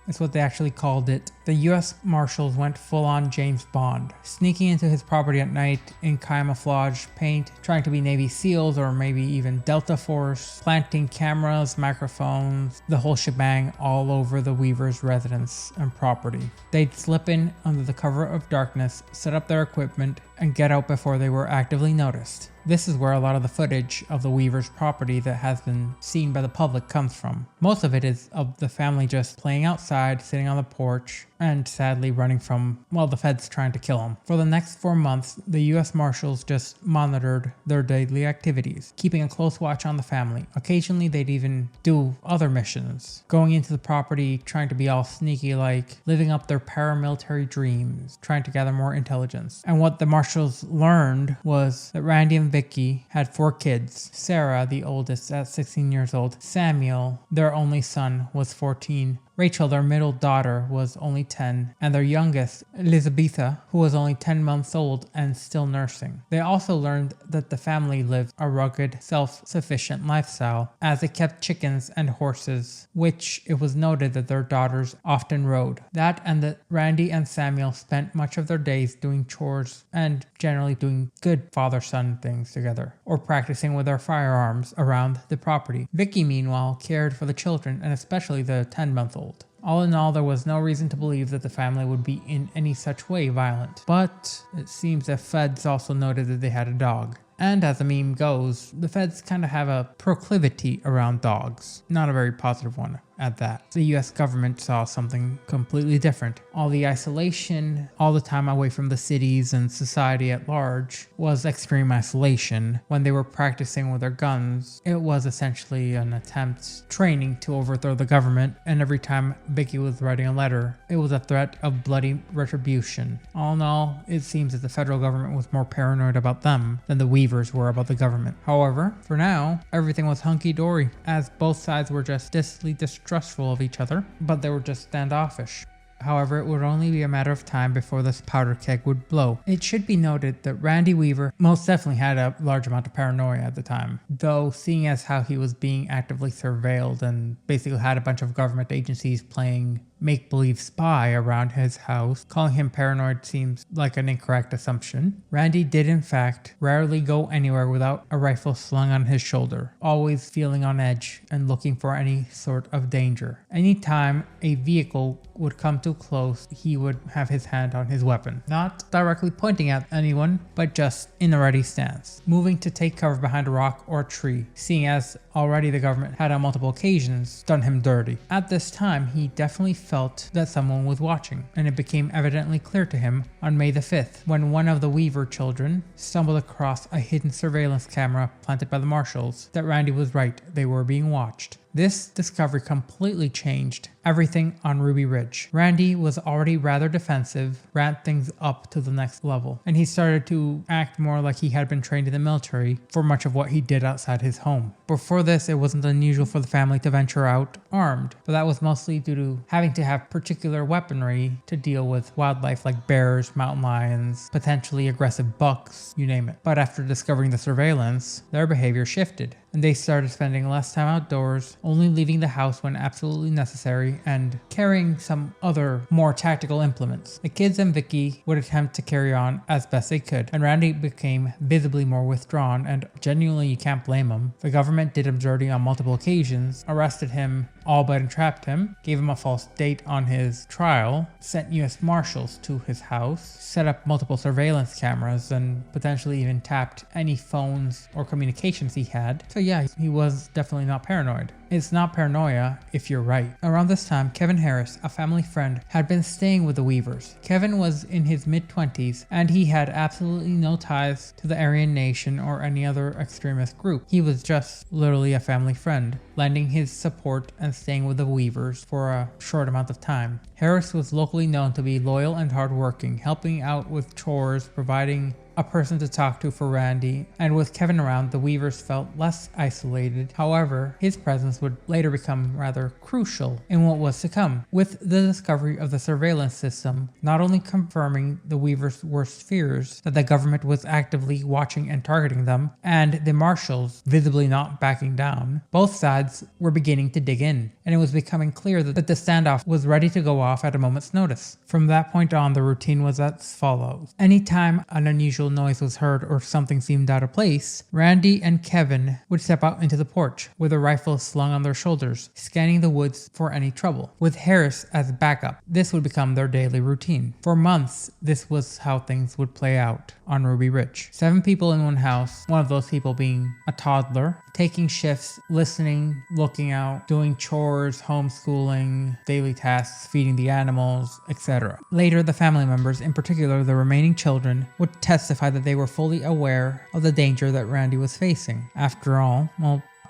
That's what they actually called it. The US Marshals went full-on James Bond, sneaking into his property at night in camouflage paint, trying to be Navy SEALs or maybe even Delta Force, planting cameras, microphones, the whole shebang all over the Weavers' residence and property. They'd slip in under the cover of darkness, set up their equipment, and get out before they were actively noticed. This is where a lot of the footage of the Weavers' property that has been seen by the public comes from. Most of it is of the family just playing outside, sitting on the porch, and sadly running from, well, the feds trying to kill them. For the next 4 months, the US Marshals just monitored their daily activities, keeping a close watch on the family. Occasionally, they'd even do other missions, going into the property, trying to be all sneaky like, living up their paramilitary dreams, trying to gather more intelligence. And what the Marshals learned was that Randy and Vicki had 4 kids. Sarah, the oldest, at 16 years old. Samuel, their only son, was 14. Rachel, their middle daughter, was only 10, and their youngest, Elizabetha, who was only 10 months old and still nursing. They also learned that the family lived a rugged, self-sufficient lifestyle, as they kept chickens and horses, which it was noted that their daughters often rode. That and that Randy and Samuel spent much of their days doing chores and generally doing good father-son things together, or practicing with their firearms around the property. Vicki, meanwhile, cared for the children, and especially the 10-month-old. All in all, there was no reason to believe that the family would be in any such way violent. But it seems that feds also noted that they had a dog. And as the meme goes, the feds kind of have a proclivity around dogs. Not a very positive one. at that. The US government saw something completely different. All the isolation, all the time away from the cities and society at large was extreme isolation. When they were practicing with their guns, it was essentially an attempt training to overthrow the government, and every time Vicki was writing a letter, it was a threat of bloody retribution. All in all, it seems that the federal government was more paranoid about them than the Weavers were about the government. However, for now, everything was hunky-dory, as both sides were just distrustful of each other, but they were just standoffish. However, it would only be a matter of time before this powder keg would blow. It should be noted that Randy Weaver most definitely had a large amount of paranoia at the time, though seeing as how he was being actively surveilled and basically had a bunch of government agencies playing make-believe spy around his house, calling him paranoid seems like an incorrect assumption. Randy did in fact rarely go anywhere without a rifle slung on his shoulder, always feeling on edge and looking for any sort of danger. Anytime a vehicle would come too close, he would have his hand on his weapon, not directly pointing at anyone, but just in a ready stance, moving to take cover behind a rock or a tree, seeing as already the government had on multiple occasions done him dirty. At this time, he definitely felt that someone was watching, and it became evidently clear to him on May the 5th when one of the Weaver children stumbled across a hidden surveillance camera planted by the Marshals that Randy was right, they were being watched. This discovery completely changed everything on Ruby Ridge. Randy was already rather defensive, ramped things up to the next level, and he started to act more like he had been trained in the military for much of what he did outside his home. Before this, it wasn't unusual for the family to venture out armed, but that was mostly due to having to have particular weaponry to deal with wildlife like bears, mountain lions, potentially aggressive bucks, you name it. But after discovering the surveillance, their behavior shifted, and they started spending less time outdoors, only leaving the house when absolutely necessary, and carrying some other more tactical implements. The kids and Vicki would attempt to carry on as best they could, and Randy became visibly more withdrawn, and genuinely you can't blame him. The government did him dirty on multiple occasions, arrested him, all but entrapped him, gave him a false date on his trial, sent US Marshals to his house, set up multiple surveillance cameras, and potentially even tapped any phones or communications he had. So yeah, he was definitely not paranoid. It's not paranoia if you're right. Around this time, Kevin Harris, a family friend, had been staying with the Weavers. Kevin was in his mid-20s, and he had absolutely no ties to the Aryan Nation or any other extremist group. He was just literally a family friend, lending his support and staying with the Weavers for a short amount of time. Harris was locally known to be loyal and hardworking, helping out with chores, providing a person to talk to for Randy, and with Kevin around, the Weavers felt less isolated. However, his presence would later become rather crucial in what was to come, with the discovery of the surveillance system not only confirming the Weavers' worst fears that the government was actively watching and targeting them, and the Marshals visibly not backing down, both sides were beginning to dig in, and it was becoming clear that the standoff was ready to go off at a moment's notice. From that point on, the routine was as follows. Anytime an unusual noise was heard or something seemed out of place, Randy and Kevin would step out into the porch with a rifle slung on their shoulders, scanning the woods for any trouble. With Harris as backup, this would become their daily routine. For months, this was how things would play out on Ruby Ridge. 7 people in one house, one of those people being a toddler, taking shifts, listening, looking out, doing chores, homeschooling, daily tasks, feeding the animals, etc. Later, the family members, in particular the remaining children, would testify that they were fully aware of the danger that Randy was facing. After all,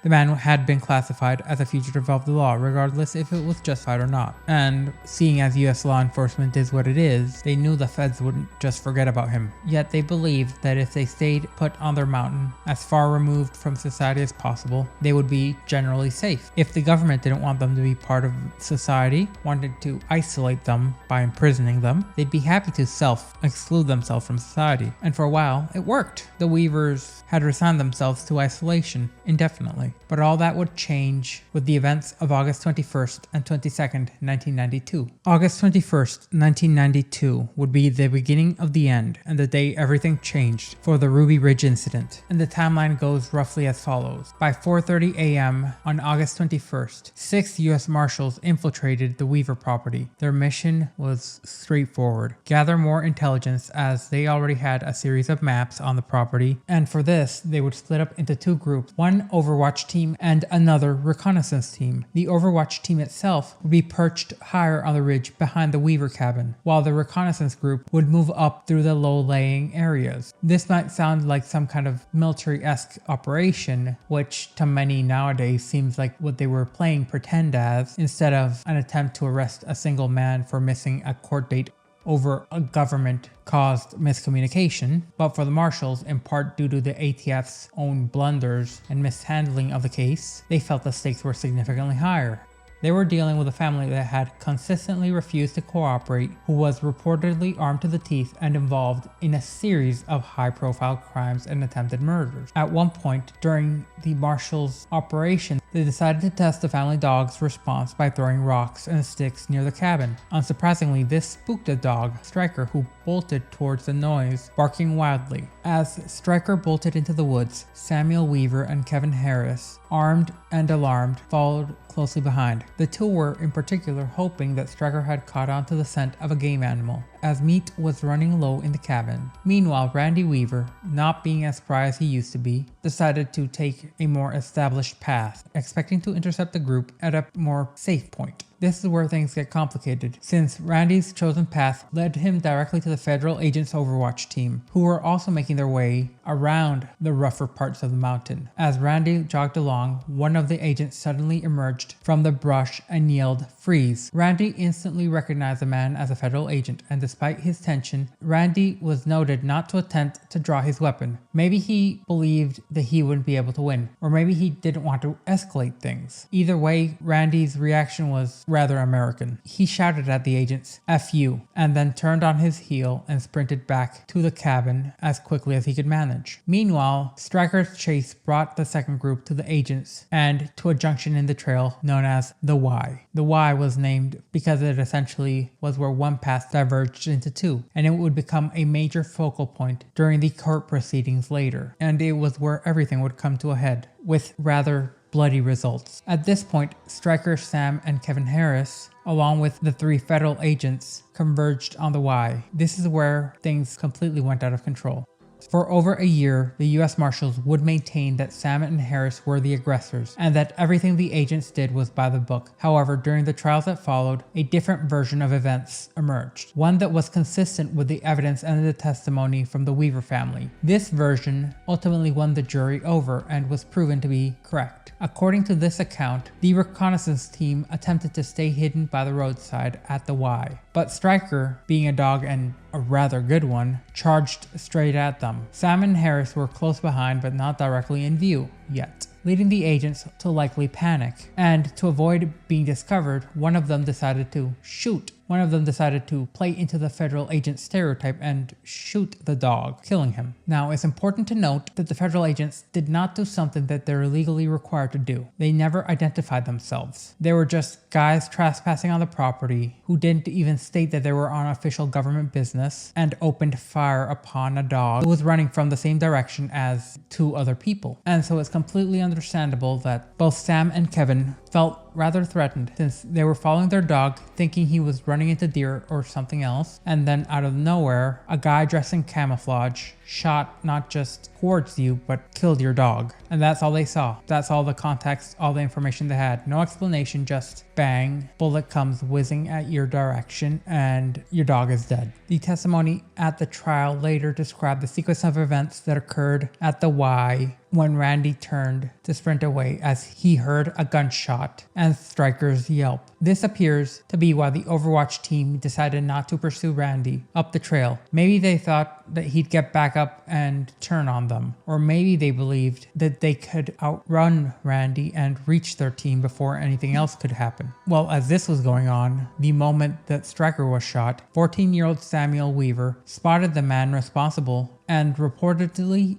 the man had been classified as a fugitive of the law, regardless if it was justified or not. And seeing as US law enforcement is what it is, they knew the feds wouldn't just forget about him. Yet they believed that if they stayed put on their mountain, as far removed from society as possible, they would be generally safe. If the government didn't want them to be part of society, wanted to isolate them by imprisoning them, they'd be happy to self-exclude themselves from society. And for a while, it worked. The Weavers had resigned themselves to isolation indefinitely. But all that would change with the events of August 21st and 22nd, 1992. August 21st, 1992 would be the beginning of the end and the day everything changed for the Ruby Ridge incident. And the timeline goes roughly as follows. By 4:30 a.m. on August 21st, 6 US Marshals infiltrated the Weaver property. Their mission was straightforward: gather more intelligence, as they already had a series of maps on the property, and for this, they would split up into 2 groups. One overwatched Overwatch team and another reconnaissance team. The Overwatch team itself would be perched higher on the ridge behind the Weaver cabin, while the reconnaissance group would move up through the low-lying areas. This might sound like some kind of military-esque operation, which to many nowadays seems like what they were playing pretend as, instead of an attempt to arrest a single man for missing a court date over a government-caused miscommunication, but for the Marshals, in part due to the ATF's own blunders and mishandling of the case, they felt the stakes were significantly higher. They were dealing with a family that had consistently refused to cooperate, who was reportedly armed to the teeth and involved in a series of high-profile crimes and attempted murders. At one point during the Marshals' operation, they decided to test the family dog's response by throwing rocks and sticks near the cabin. Unsurprisingly, this spooked the dog, Striker, who bolted towards the noise, barking wildly. As Striker bolted into the woods, Samuel Weaver and Kevin Harris, armed and alarmed, followed closely behind. The two were in particular hoping that Striker had caught on to the scent of a game animal, as meat was running low in the cabin. Meanwhile, Randy Weaver, not being as spry as he used to be, decided to take a more established path, expecting to intercept the group at a more safe point. This is where things get complicated, since Randy's chosen path led him directly to the Federal Agents Overwatch team, who were also making their way around the rougher parts of the mountain. As Randy jogged along, one of the agents suddenly emerged from the brush and yelled, "Freeze!" Randy instantly recognized the man as a Federal agent, and despite his tension, Randy was noted not to attempt to draw his weapon. Maybe he believed that he wouldn't be able to win, or maybe he didn't want to escalate things. Either way, Randy's reaction was rather American. He shouted at the agents, "F you," and then turned on his heel and sprinted back to the cabin as quickly as he could manage. Meanwhile, Striker's chase brought the second group to the agents and to a junction in the trail known as the Y. The Y was named because it essentially was where one path diverged into two, and it would become a major focal point during the court proceedings later, and it was where everything would come to a head, with rather bloody results. At this point, Striker, Sam, and Kevin Harris, along with the three federal agents, converged on the Y. This is where things completely went out of control. For over a year, the US Marshals would maintain that Sam and Harris were the aggressors, and that everything the agents did was by the book. However, during the trials that followed, a different version of events emerged, one that was consistent with the evidence and the testimony from the Weaver family. This version ultimately won the jury over and was proven to be correct. According to this account, the reconnaissance team attempted to stay hidden by the roadside at the Y, but Striker, being a dog and a rather good one, charged straight at them. Sam and Harris were close behind but not directly in view yet, leading the agents to likely panic. And to avoid being discovered, one of them decided to shoot. One of them decided to play into the federal agent stereotype and shoot the dog, killing him. Now, it's important to note that the federal agents did not do something that they're legally required to do. They never identified themselves. They were just guys trespassing on the property who didn't even state that they were on official government business and opened fire upon a dog who was running from the same direction as two other people. And so it's completely understandable that both Sam and Kevin felt rather threatened, since they were following their dog thinking he was running into deer or something else, and then out of nowhere, a guy dressed in camouflage shot not just towards you, but killed your dog. And that's all they saw. That's all the context, all the information they had. No explanation, just bang, bullet comes whizzing at your direction, and your dog is dead. The testimony at the trial later described the sequence of events that occurred at the Y when Randy turned to sprint away as he heard a gunshot and Striker's yelp. This appears to be why the Overwatch team decided not to pursue Randy up the trail. Maybe they thought that he'd get back up and turn on them, or maybe they believed that they could outrun Randy and reach their team before anything else could happen. Well, as this was going on, the moment that Striker was shot, 14-year-old Samuel Weaver spotted the man responsible and reportedly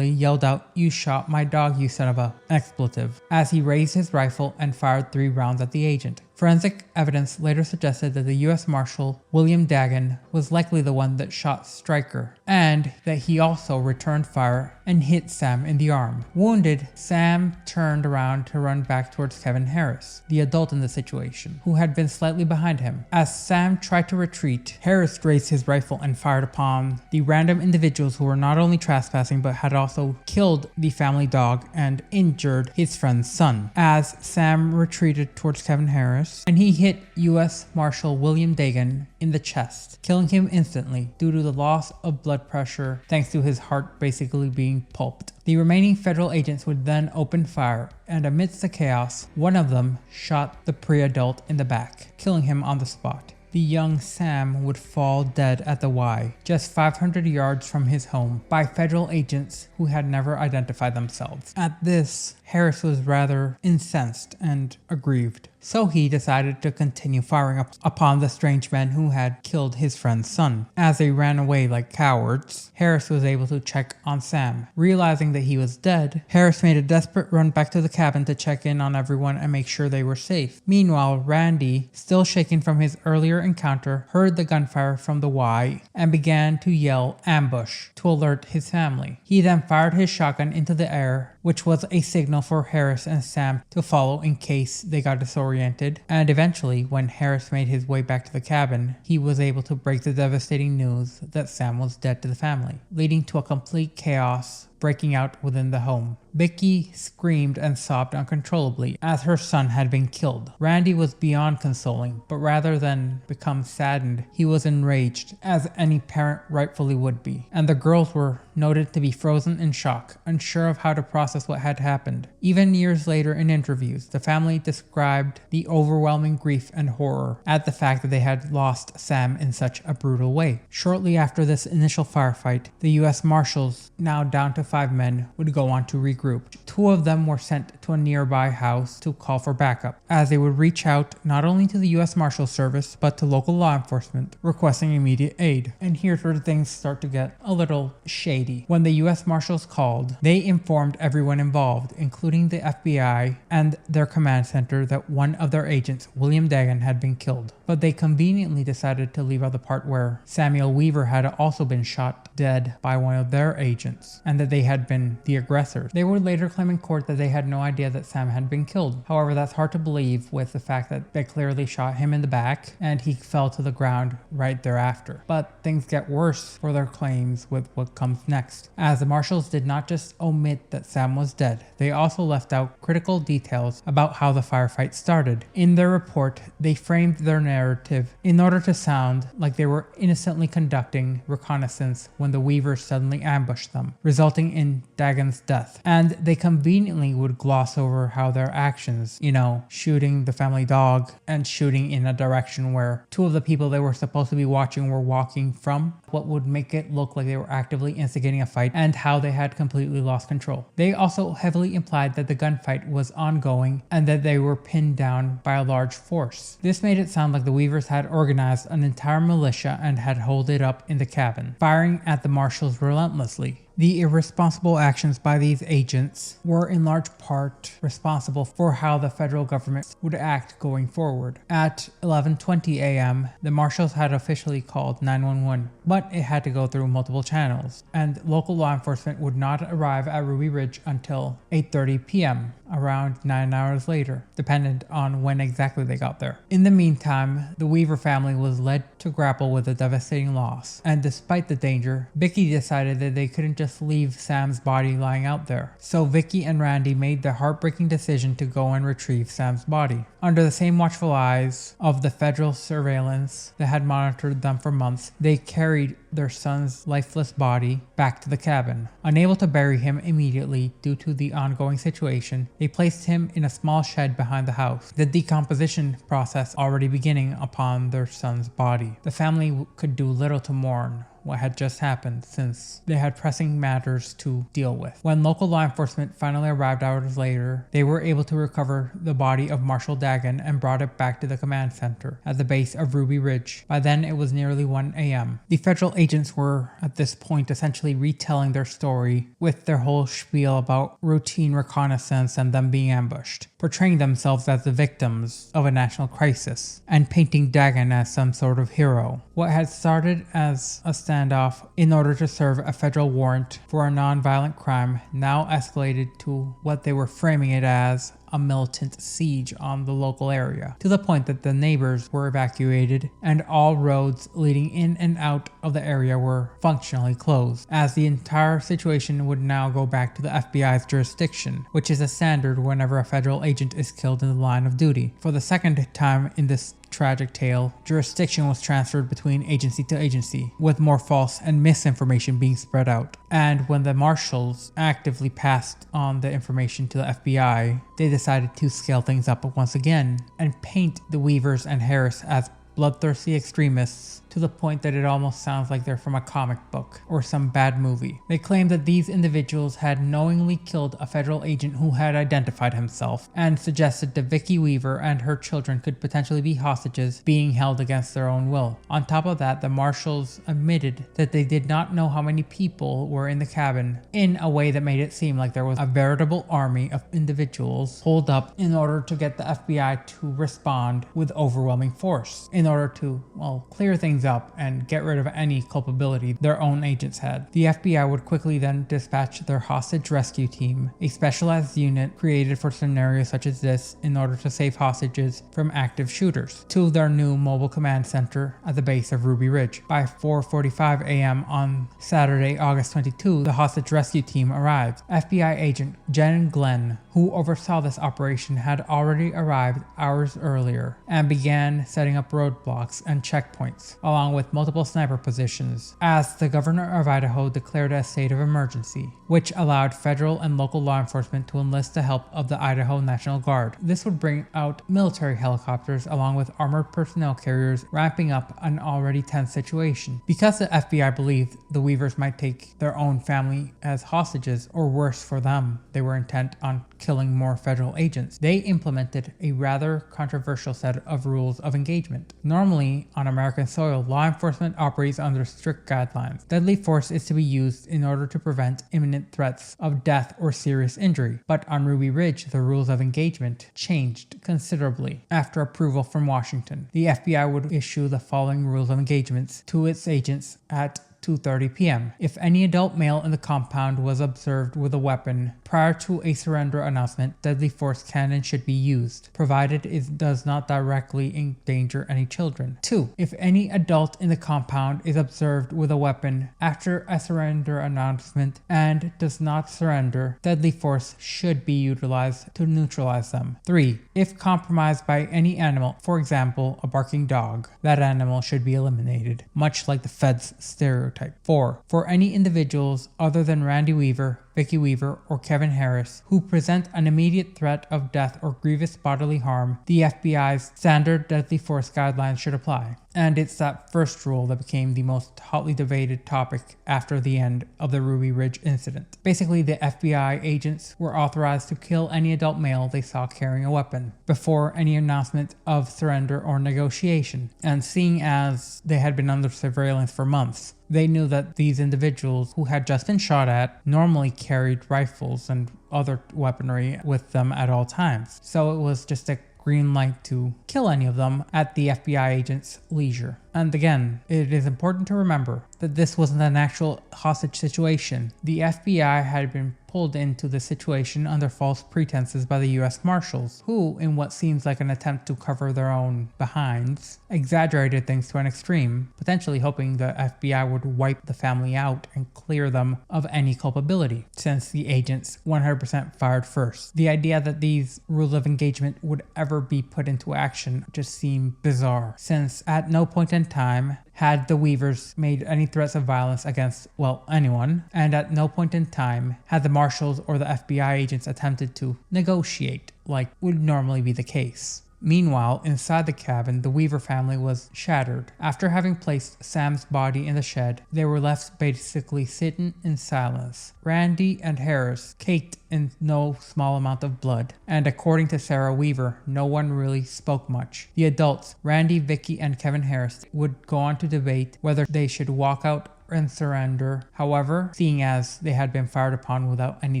yelled out, "You shot my dog, you son of a," expletive, as he raised his rifle and fired 3 rounds at the agent. Forensic evidence later suggested that the U.S. Marshal William Degan was likely the one that shot Stryker, and that he also returned fire and hit Sam in the arm. Wounded, Sam turned around to run back towards Kevin Harris, the adult in the situation, who had been slightly behind him. As Sam tried to retreat, Harris raised his rifle and fired upon the random individuals who were not only trespassing but had also killed the family dog and injured his friend's son. As Sam retreated towards Kevin Harris, and he hit U.S. Marshal William Degan in the chest, killing him instantly due to the loss of blood pressure thanks to his heart basically being pulped. The remaining federal agents would then open fire, and amidst the chaos, one of them shot the pre-adult in the back, killing him on the spot. The young Sam would fall dead at the Y, just 500 yards from his home, by federal agents who had never identified themselves. At this, Harris was rather incensed and aggrieved, so he decided to continue firing upon the strange men who had killed his friend's son. As they ran away like cowards, Harris was able to check on Sam. Realizing that he was dead, Harris made a desperate run back to the cabin to check in on everyone and make sure they were safe. Meanwhile, Randy, still shaken from his earlier encounter, heard the gunfire from the Y and began to yell "ambush" to alert his family. He then fired his shotgun into the air, which was a signal for Harris and Sam to follow in case they got disoriented, and eventually, when Harris made his way back to the cabin, he was able to break the devastating news that Sam was dead to the family, leading to a complete chaos breaking out within the home. Vicki screamed and sobbed uncontrollably as her son had been killed. Randy was beyond consoling, but rather than become saddened, he was enraged, as any parent rightfully would be. And the girls were noted to be frozen in shock, unsure of how to process what had happened. Even years later in interviews, the family described the overwhelming grief and horror at the fact that they had lost Sam in such a brutal way. Shortly after this initial firefight, the U.S. Marshals, now down to 5 men, would go on to regroup. 2 of them were sent to a nearby house to call for backup, as they would reach out not only to the U.S. Marshal Service but to local law enforcement requesting immediate aid. And here's where things start to get a little shady. When the U.S. Marshals called, they informed everyone involved, including the FBI and their command center, that one of their agents, William Degan, had been killed. But they conveniently decided to leave out the part where Samuel Weaver had also been shot dead by one of their agents, and that they had been the aggressors. They would later claim in court that they had no idea that Sam had been killed. However, that's hard to believe with the fact that they clearly shot him in the back and he fell to the ground right thereafter. But things get worse for their claims with what comes next, as the Marshals did not just omit that Sam was dead, they also left out critical details about how the firefight started. In their report, they framed their narrative in order to sound like they were innocently conducting reconnaissance when the Weavers suddenly ambushed them, resulting in Degan's death. And they conveniently would gloss over how their actions, shooting the family dog and shooting in a direction where 2 of the people they were supposed to be watching were walking from, what would make it look like they were actively instigating a fight, and how they had completely lost control. They also heavily implied that the gunfight was ongoing and that they were pinned down by a large force. This made it sound like the Weavers had organized an entire militia and had holed it up in the cabin, firing at the Marshals relentlessly. The irresponsible actions by these agents were in large part responsible for how the federal government would act going forward. At 11:20 a.m., the Marshals had officially called 911, but it had to go through multiple channels, and local law enforcement would not arrive at Ruby Ridge until 8:30 p.m., around 9 hours later, dependent on when exactly they got there. In the meantime, the Weaver family was led to grapple with a devastating loss, and despite the danger, Vicki decided that they couldn't just leave Sam's body lying out there. So Vicki and Randy made the heartbreaking decision to go and retrieve Sam's body. Under the same watchful eyes of the federal surveillance that had monitored them for months, they carried their son's lifeless body back to the cabin. Unable to bury him immediately due to the ongoing situation, they placed him in a small shed behind the house, the decomposition process already beginning upon their son's body. The family could do little to mourn what had just happened, since they had pressing matters to deal with. When local law enforcement finally arrived hours later, they were able to recover the body of Marshal Degan and brought it back to the command center at the base of Ruby Ridge. By then, it was nearly 1 a.m. The federal agents were, at this point, essentially retelling their story with their whole spiel about routine reconnaissance and them being ambushed. portraying themselves as the victims of a national crisis and painting Degan as some sort of hero. What had started as a standoff in order to serve a federal warrant for a non-violent crime now escalated to what they were framing it as a militant siege on the local area, to the point that the neighbors were evacuated and all roads leading in and out of the area were functionally closed, as the entire situation would now go back to the FBI's jurisdiction, which is a standard whenever a federal agent is killed in the line of duty. For the second time in this tragic tale, jurisdiction was transferred between agency to agency, with more false and misinformation being spread out. And when the marshals actively passed on the information to the FBI, they decided to scale things up once again and paint the Weavers and Harris as bloodthirsty extremists to the point that it almost sounds like they're from a comic book or some bad movie. They claimed that these individuals had knowingly killed a federal agent who had identified himself, and suggested that Vicki Weaver and her children could potentially be hostages being held against their own will. On top of that, the marshals admitted that they did not know how many people were in the cabin, in a way that made it seem like there was a veritable army of individuals holed up in order to get the FBI to respond with overwhelming force, in order to, well, clear things up and get rid of any culpability their own agents had. The FBI would quickly then dispatch their hostage rescue team, a specialized unit created for scenarios such as this in order to save hostages from active shooters, to their new mobile command center at the base of Ruby Ridge. By 4:45 a.m. on Saturday, August 22, the hostage rescue team arrived. FBI agent Jen Glenn, who oversaw this operation, had already arrived hours earlier and began setting up roadblocks and checkpoints, along with multiple sniper positions, as the governor of Idaho declared a state of emergency, which allowed federal and local law enforcement to enlist the help of the Idaho National Guard. This would bring out military helicopters along with armored personnel carriers, ramping up an already tense situation. Because the FBI believed the Weavers might take their own family as hostages, or worse for them, they were intent on killing more federal agents, they implemented a rather controversial set of rules of engagement. Normally, on American soil, law enforcement operates under strict guidelines. Deadly force is to be used in order to prevent imminent threats of death or serious injury. But on Ruby Ridge, the rules of engagement changed considerably. After approval from Washington, the FBI would issue the following rules of engagements to its agents at 2:30 p.m. If any adult male in the compound was observed with a weapon prior to a surrender announcement, deadly force can and should be used, provided it does not directly endanger any children. 2. If any adult in the compound is observed with a weapon after a surrender announcement and does not surrender, deadly force should be utilized to neutralize them. 3. If compromised by any animal, for example, a barking dog, that animal should be eliminated, much like the Fed's stereotype. 4. For any individuals other than Randy Weaver, Vicki Weaver, or Kevin Harris who present an immediate threat of death or grievous bodily harm, the FBI's standard deadly force guidelines should apply. And it's that first rule that became the most hotly debated topic after the end of the Ruby Ridge incident. Basically, the FBI agents were authorized to kill any adult male they saw carrying a weapon before any announcement of surrender or negotiation. And seeing as they had been under surveillance for months, they knew that these individuals who had just been shot at normally carried rifles and other weaponry with them at all times. So it was just a green light to kill any of them at the FBI agent's leisure. And again, it is important to remember that this wasn't an actual hostage situation. The FBI had been pulled into the situation under false pretenses by the US Marshals, who, in what seems like an attempt to cover their own behinds, exaggerated things to an extreme, potentially hoping the FBI would wipe the family out and clear them of any culpability, since the agents 100% fired first. The idea that these rules of engagement would ever be put into action just seemed bizarre, since at no point in time had the Weavers made any threats of violence against, well, anyone, and at no point in time had the Marshals or the FBI agents attempted to negotiate like would normally be the case. Meanwhile, inside the cabin, the Weaver family was shattered. After having placed Sam's body in the shed, they were left basically sitting in silence. Randy and Harris caked in no small amount of blood, and according to Sarah Weaver, no one really spoke much. The adults, Randy, Vicki, and Kevin Harris, would go on to debate whether they should walk out and surrender. However, seeing as they had been fired upon without any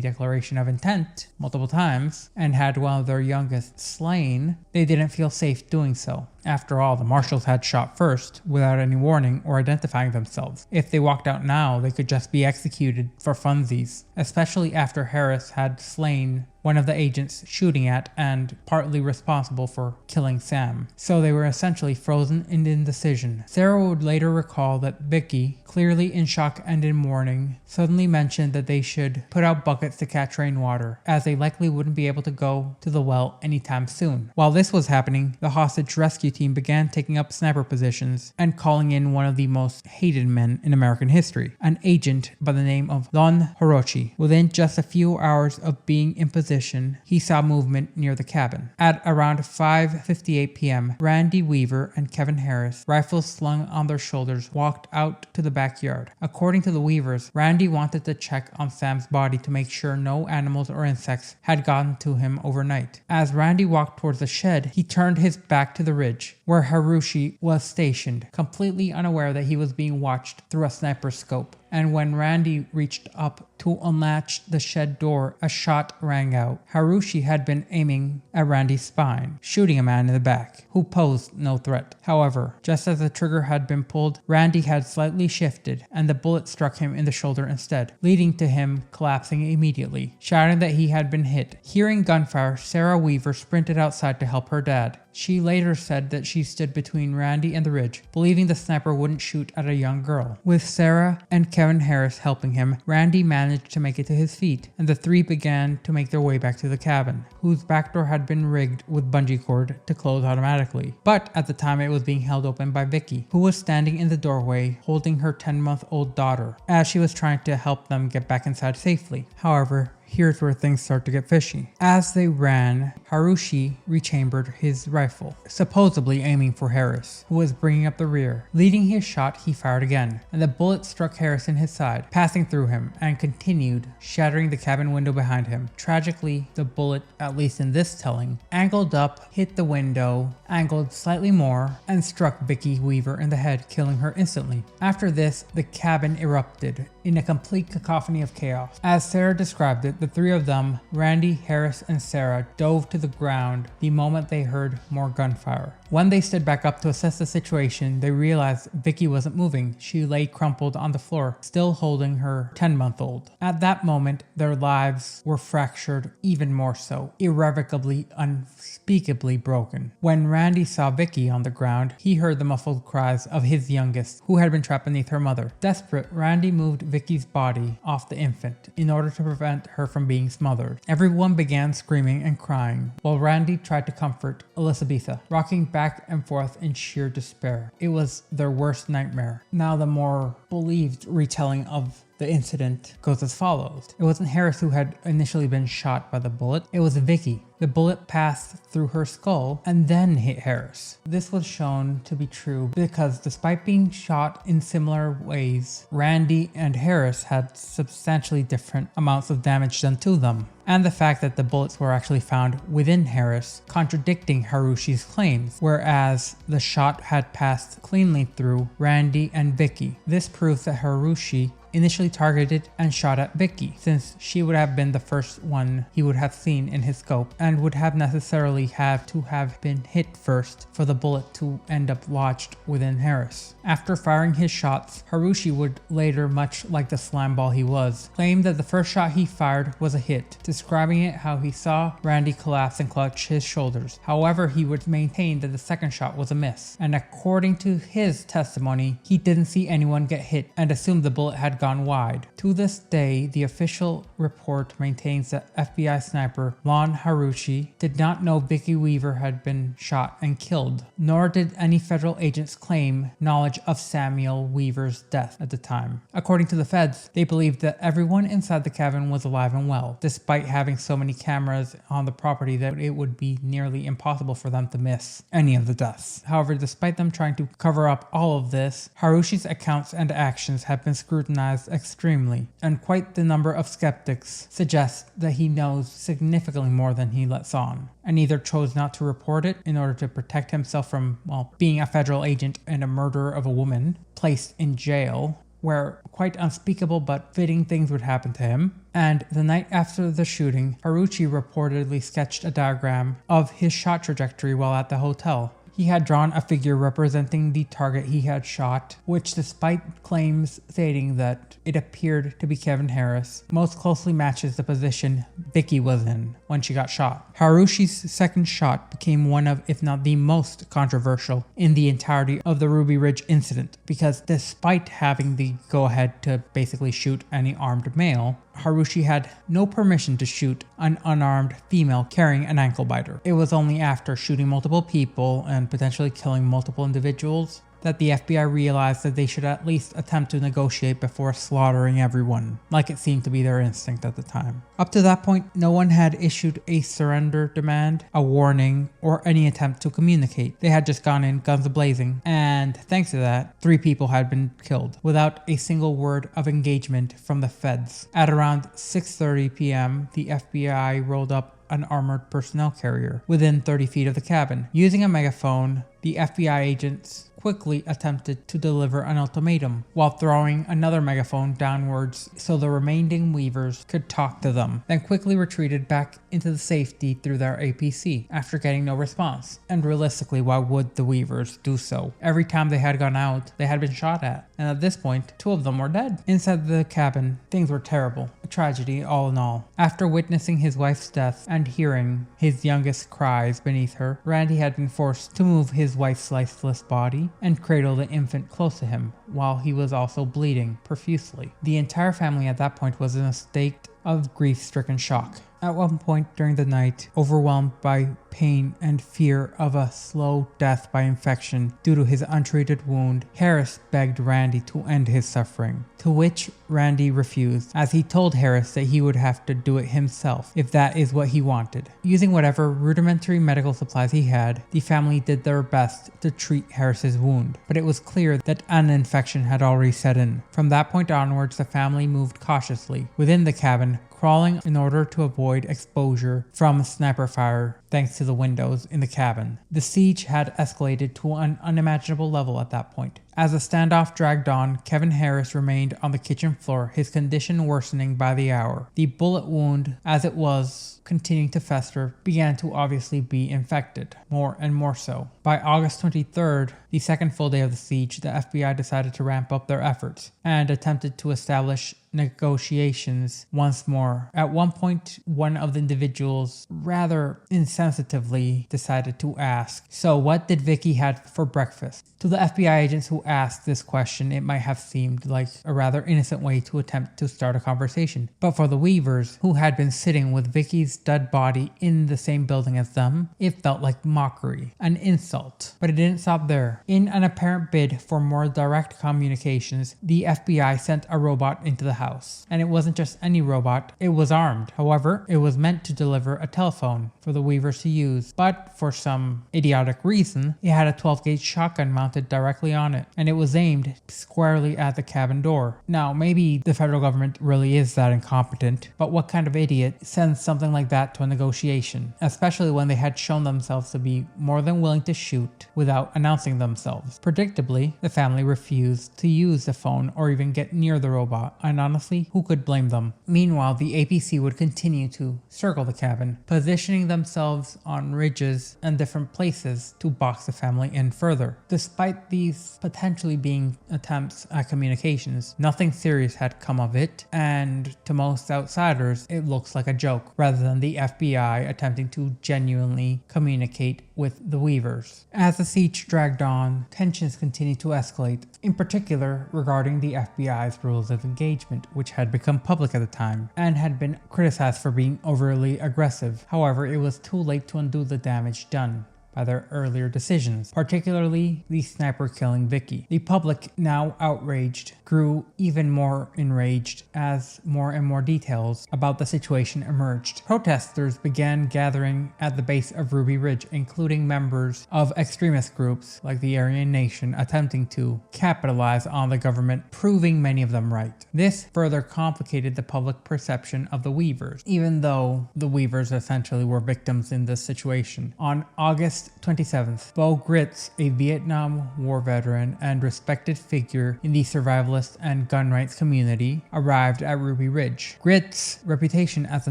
declaration of intent multiple times and had one of their youngest slain, they didn't feel safe doing so. After all, the marshals had shot first without any warning or identifying themselves. If they walked out now, they could just be executed for funsies, especially after Harris had slain one of the agents shooting at and partly responsible for killing Sam. So they were essentially frozen in indecision. Sarah would later recall that Vicki, clearly in shock and in mourning, suddenly mentioned that they should put out buckets to catch rainwater, as they likely wouldn't be able to go to the well anytime soon. While this was happening, the hostage rescue team began taking up sniper positions and calling in one of the most hated men in American history, an agent by the name of Lon Hiroshi. Within just a few hours of being in position, he saw movement near the cabin. At around 5:58 p.m., Randy Weaver and Kevin Harris, rifles slung on their shoulders, walked out to the backyard. According to the Weavers, Randy wanted to check on Sam's body to make sure no animals or insects had gotten to him overnight. As Randy walked towards the shed, he turned his back to the ridge, where Hiroshi was stationed, completely unaware that he was being watched through a sniper's scope. And when Randy reached up to unlatch the shed door, a shot rang out. Hiroshi had been aiming at Randy's spine, shooting a man in the back, who posed no threat. However, just as the trigger had been pulled, Randy had slightly shifted, and the bullet struck him in the shoulder instead, leading to him collapsing immediately, shouting that he had been hit. Hearing gunfire, Sarah Weaver sprinted outside to help her dad. She later said that she stood between Randy and the ridge, believing the sniper wouldn't shoot at a young girl. With Sarah and Kevin Harris helping him, Randy managed to make it to his feet, and the three began to make their way back to the cabin, whose back door had been rigged with bungee cord to close automatically. But at the time it was being held open by Vicki, who was standing in the doorway holding her 10-month-old daughter, as she was trying to help them get back inside safely. However, here's where things start to get fishy. As they ran, Hiroshi rechambered his rifle, supposedly aiming for Harris, who was bringing up the rear. Leading his shot, he fired again, and the bullet struck Harris in his side, passing through him, and continued, shattering the cabin window behind him. Tragically, the bullet, at least in this telling, angled up, hit the window, angled slightly more, and struck Vicki Weaver in the head, killing her instantly. After this, the cabin erupted in a complete cacophony of chaos. As Sarah described it, the three of them, Randy, Harris, and Sarah, dove to the ground the moment they heard more gunfire. When they stood back up to assess the situation, they realized Vicki wasn't moving. She lay crumpled on the floor, still holding her 10-month-old. At that moment, their lives were fractured even more so, irrevocably, unspeakably broken. When Randy saw Vicki on the ground, he heard the muffled cries of his youngest, who had been trapped beneath her mother. Desperate, Randy moved Vicki's body off the infant in order to prevent her from being smothered. Everyone began screaming and crying, while Randy tried to comfort Elizabetha, rocking back and forth in sheer despair. It was their worst nightmare. Now the more believed retelling of the incident goes as follows. It wasn't Harris who had initially been shot by the bullet, it was Vicki. The bullet passed through her skull and then hit Harris. This was shown to be true because despite being shot in similar ways, Randy and Harris had substantially different amounts of damage done to them. And the fact that the bullets were actually found within Harris, contradicting Hiroshi's claims, whereas the shot had passed cleanly through Randy and Vicki. This proves that Hiroshi initially targeted and shot at Vicki, since she would have been the first one he would have seen in his scope and would have necessarily have to have been hit first for the bullet to end up lodged within Harris. After firing his shots, Hiroshi would later, much like the slime ball he was, claim that the first shot he fired was a hit, describing it how he saw Randy collapse and clutch his shoulders. However, he would maintain that the second shot was a miss, and according to his testimony, he didn't see anyone get hit and assumed the bullet had gone wide. To this day, the official report maintains that FBI sniper Lon Hiroshi did not know Vicki Weaver had been shot and killed, nor did any federal agents claim knowledge of Samuel Weaver's death at the time. According to the feds, they believed that everyone inside the cabin was alive and well, despite having so many cameras on the property that it would be nearly impossible for them to miss any of the deaths. However, despite them trying to cover up all of this, Hiroshi's accounts and actions have been scrutinized extremely, and quite the number of skeptics suggest that he knows significantly more than he lets on, and either chose not to report it in order to protect himself from, well, being a federal agent and a murderer of a woman placed in jail, where quite unspeakable but fitting things would happen to him. And the night after the shooting, Haruchi reportedly sketched a diagram of his shot trajectory while at the hotel. He had drawn a figure representing the target he had shot, which, despite claims stating that it appeared to be Kevin Harris, most closely matches the position Vicki was in when she got shot. Haruchi's second shot became one of, if not the most controversial in the entirety of the Ruby Ridge incident, because despite having the go-ahead to basically shoot any armed male, Haruchi had no permission to shoot an unarmed female carrying an ankle biter. It was only after shooting multiple people and potentially killing multiple individuals that the FBI realized that they should at least attempt to negotiate before slaughtering everyone, like it seemed to be their instinct at the time. Up to that point, no one had issued a surrender demand, a warning, or any attempt to communicate. They had just gone in guns blazing, and thanks to that, 3 people had been killed without a single word of engagement from the feds. At around 6:30 p.m., the FBI rolled up an armored personnel carrier within 30 feet of the cabin. Using a megaphone, the FBI agents quickly attempted to deliver an ultimatum while throwing another megaphone downwards so the remaining Weavers could talk to them, then quickly retreated back into the safety through their APC after getting no response. And realistically, why would the Weavers do so? Every time they had gone out, they had been shot at, and at this point, 2 of them were dead. Inside the cabin, things were terrible, a tragedy all in all. After witnessing his wife's death and hearing his youngest cries beneath her, Randy had been forced to move his wife's lifeless body and cradle the infant close to him while he was also bleeding profusely. The entire family at that point was in a state of grief-stricken shock. At one point during the night, overwhelmed by pain and fear of a slow death by infection due to his untreated wound, Harris begged Randy to end his suffering, to which Randy refused, as he told Harris that he would have to do it himself if that is what he wanted. Using whatever rudimentary medical supplies he had, the family did their best to treat Harris's wound, but it was clear that an infection had already set in. From that point onwards, the family moved cautiously within the cabin, crawling in order to avoid exposure from sniper fire thanks to the windows in the cabin. The siege had escalated to an unimaginable level at that point. As the standoff dragged on, Kevin Harris remained on the kitchen floor, his condition worsening by the hour. The bullet wound, as it was continuing to fester, began to obviously be infected, more and more so. By August 23rd, the second full day of the siege, the FBI decided to ramp up their efforts and attempted to establish negotiations once more. At one point, one of the individuals rather insensitively decided to ask, "So what did Vicki have for breakfast?" To the FBI agents who asked this question, it might have seemed like a rather innocent way to attempt to start a conversation. But for the Weavers, who had been sitting with Vicki's dead body in the same building as them, it felt like mockery, an insult. But it didn't stop there. In an apparent bid for more direct communications, the FBI sent a robot into the house. And it wasn't just any robot, it was armed. However, it was meant to deliver a telephone for the Weavers to use, but for some idiotic reason, it had a 12-gauge shotgun mounted directly on it, and it was aimed squarely at the cabin door. Now, maybe the federal government really is that incompetent, but what kind of idiot sends something like that to a negotiation, especially when they had shown themselves to be more than willing to shoot without announcing themselves? Predictably, the family refused to use the phone or even get near the robot, and honestly, who could blame them? Meanwhile, the APC would continue to circle the cabin, positioning themselves on ridges and different places to box the family in further. Despite these potentially being attempts at communications, nothing serious had come of it, and to most outsiders, it looks like a joke, rather than the FBI attempting to genuinely communicate with the Weavers. As the siege dragged on, tensions continued to escalate, in particular regarding the FBI's rules of engagement, which had become public at the time, and had been criticized for being overly aggressive. However, it was too late to undo the damage done by their earlier decisions, particularly the sniper killing Vicki. The public, now outraged, grew even more enraged as more and more details about the situation emerged. Protesters began gathering at the base of Ruby Ridge, including members of extremist groups like the Aryan Nation, attempting to capitalize on the government, proving many of them right. This further complicated the public perception of the Weavers, even though the Weavers essentially were victims in this situation. On August August 27th, Bo Gritz, a Vietnam War veteran and respected figure in the survivalist and gun rights community, arrived at Ruby Ridge. Gritz's reputation as a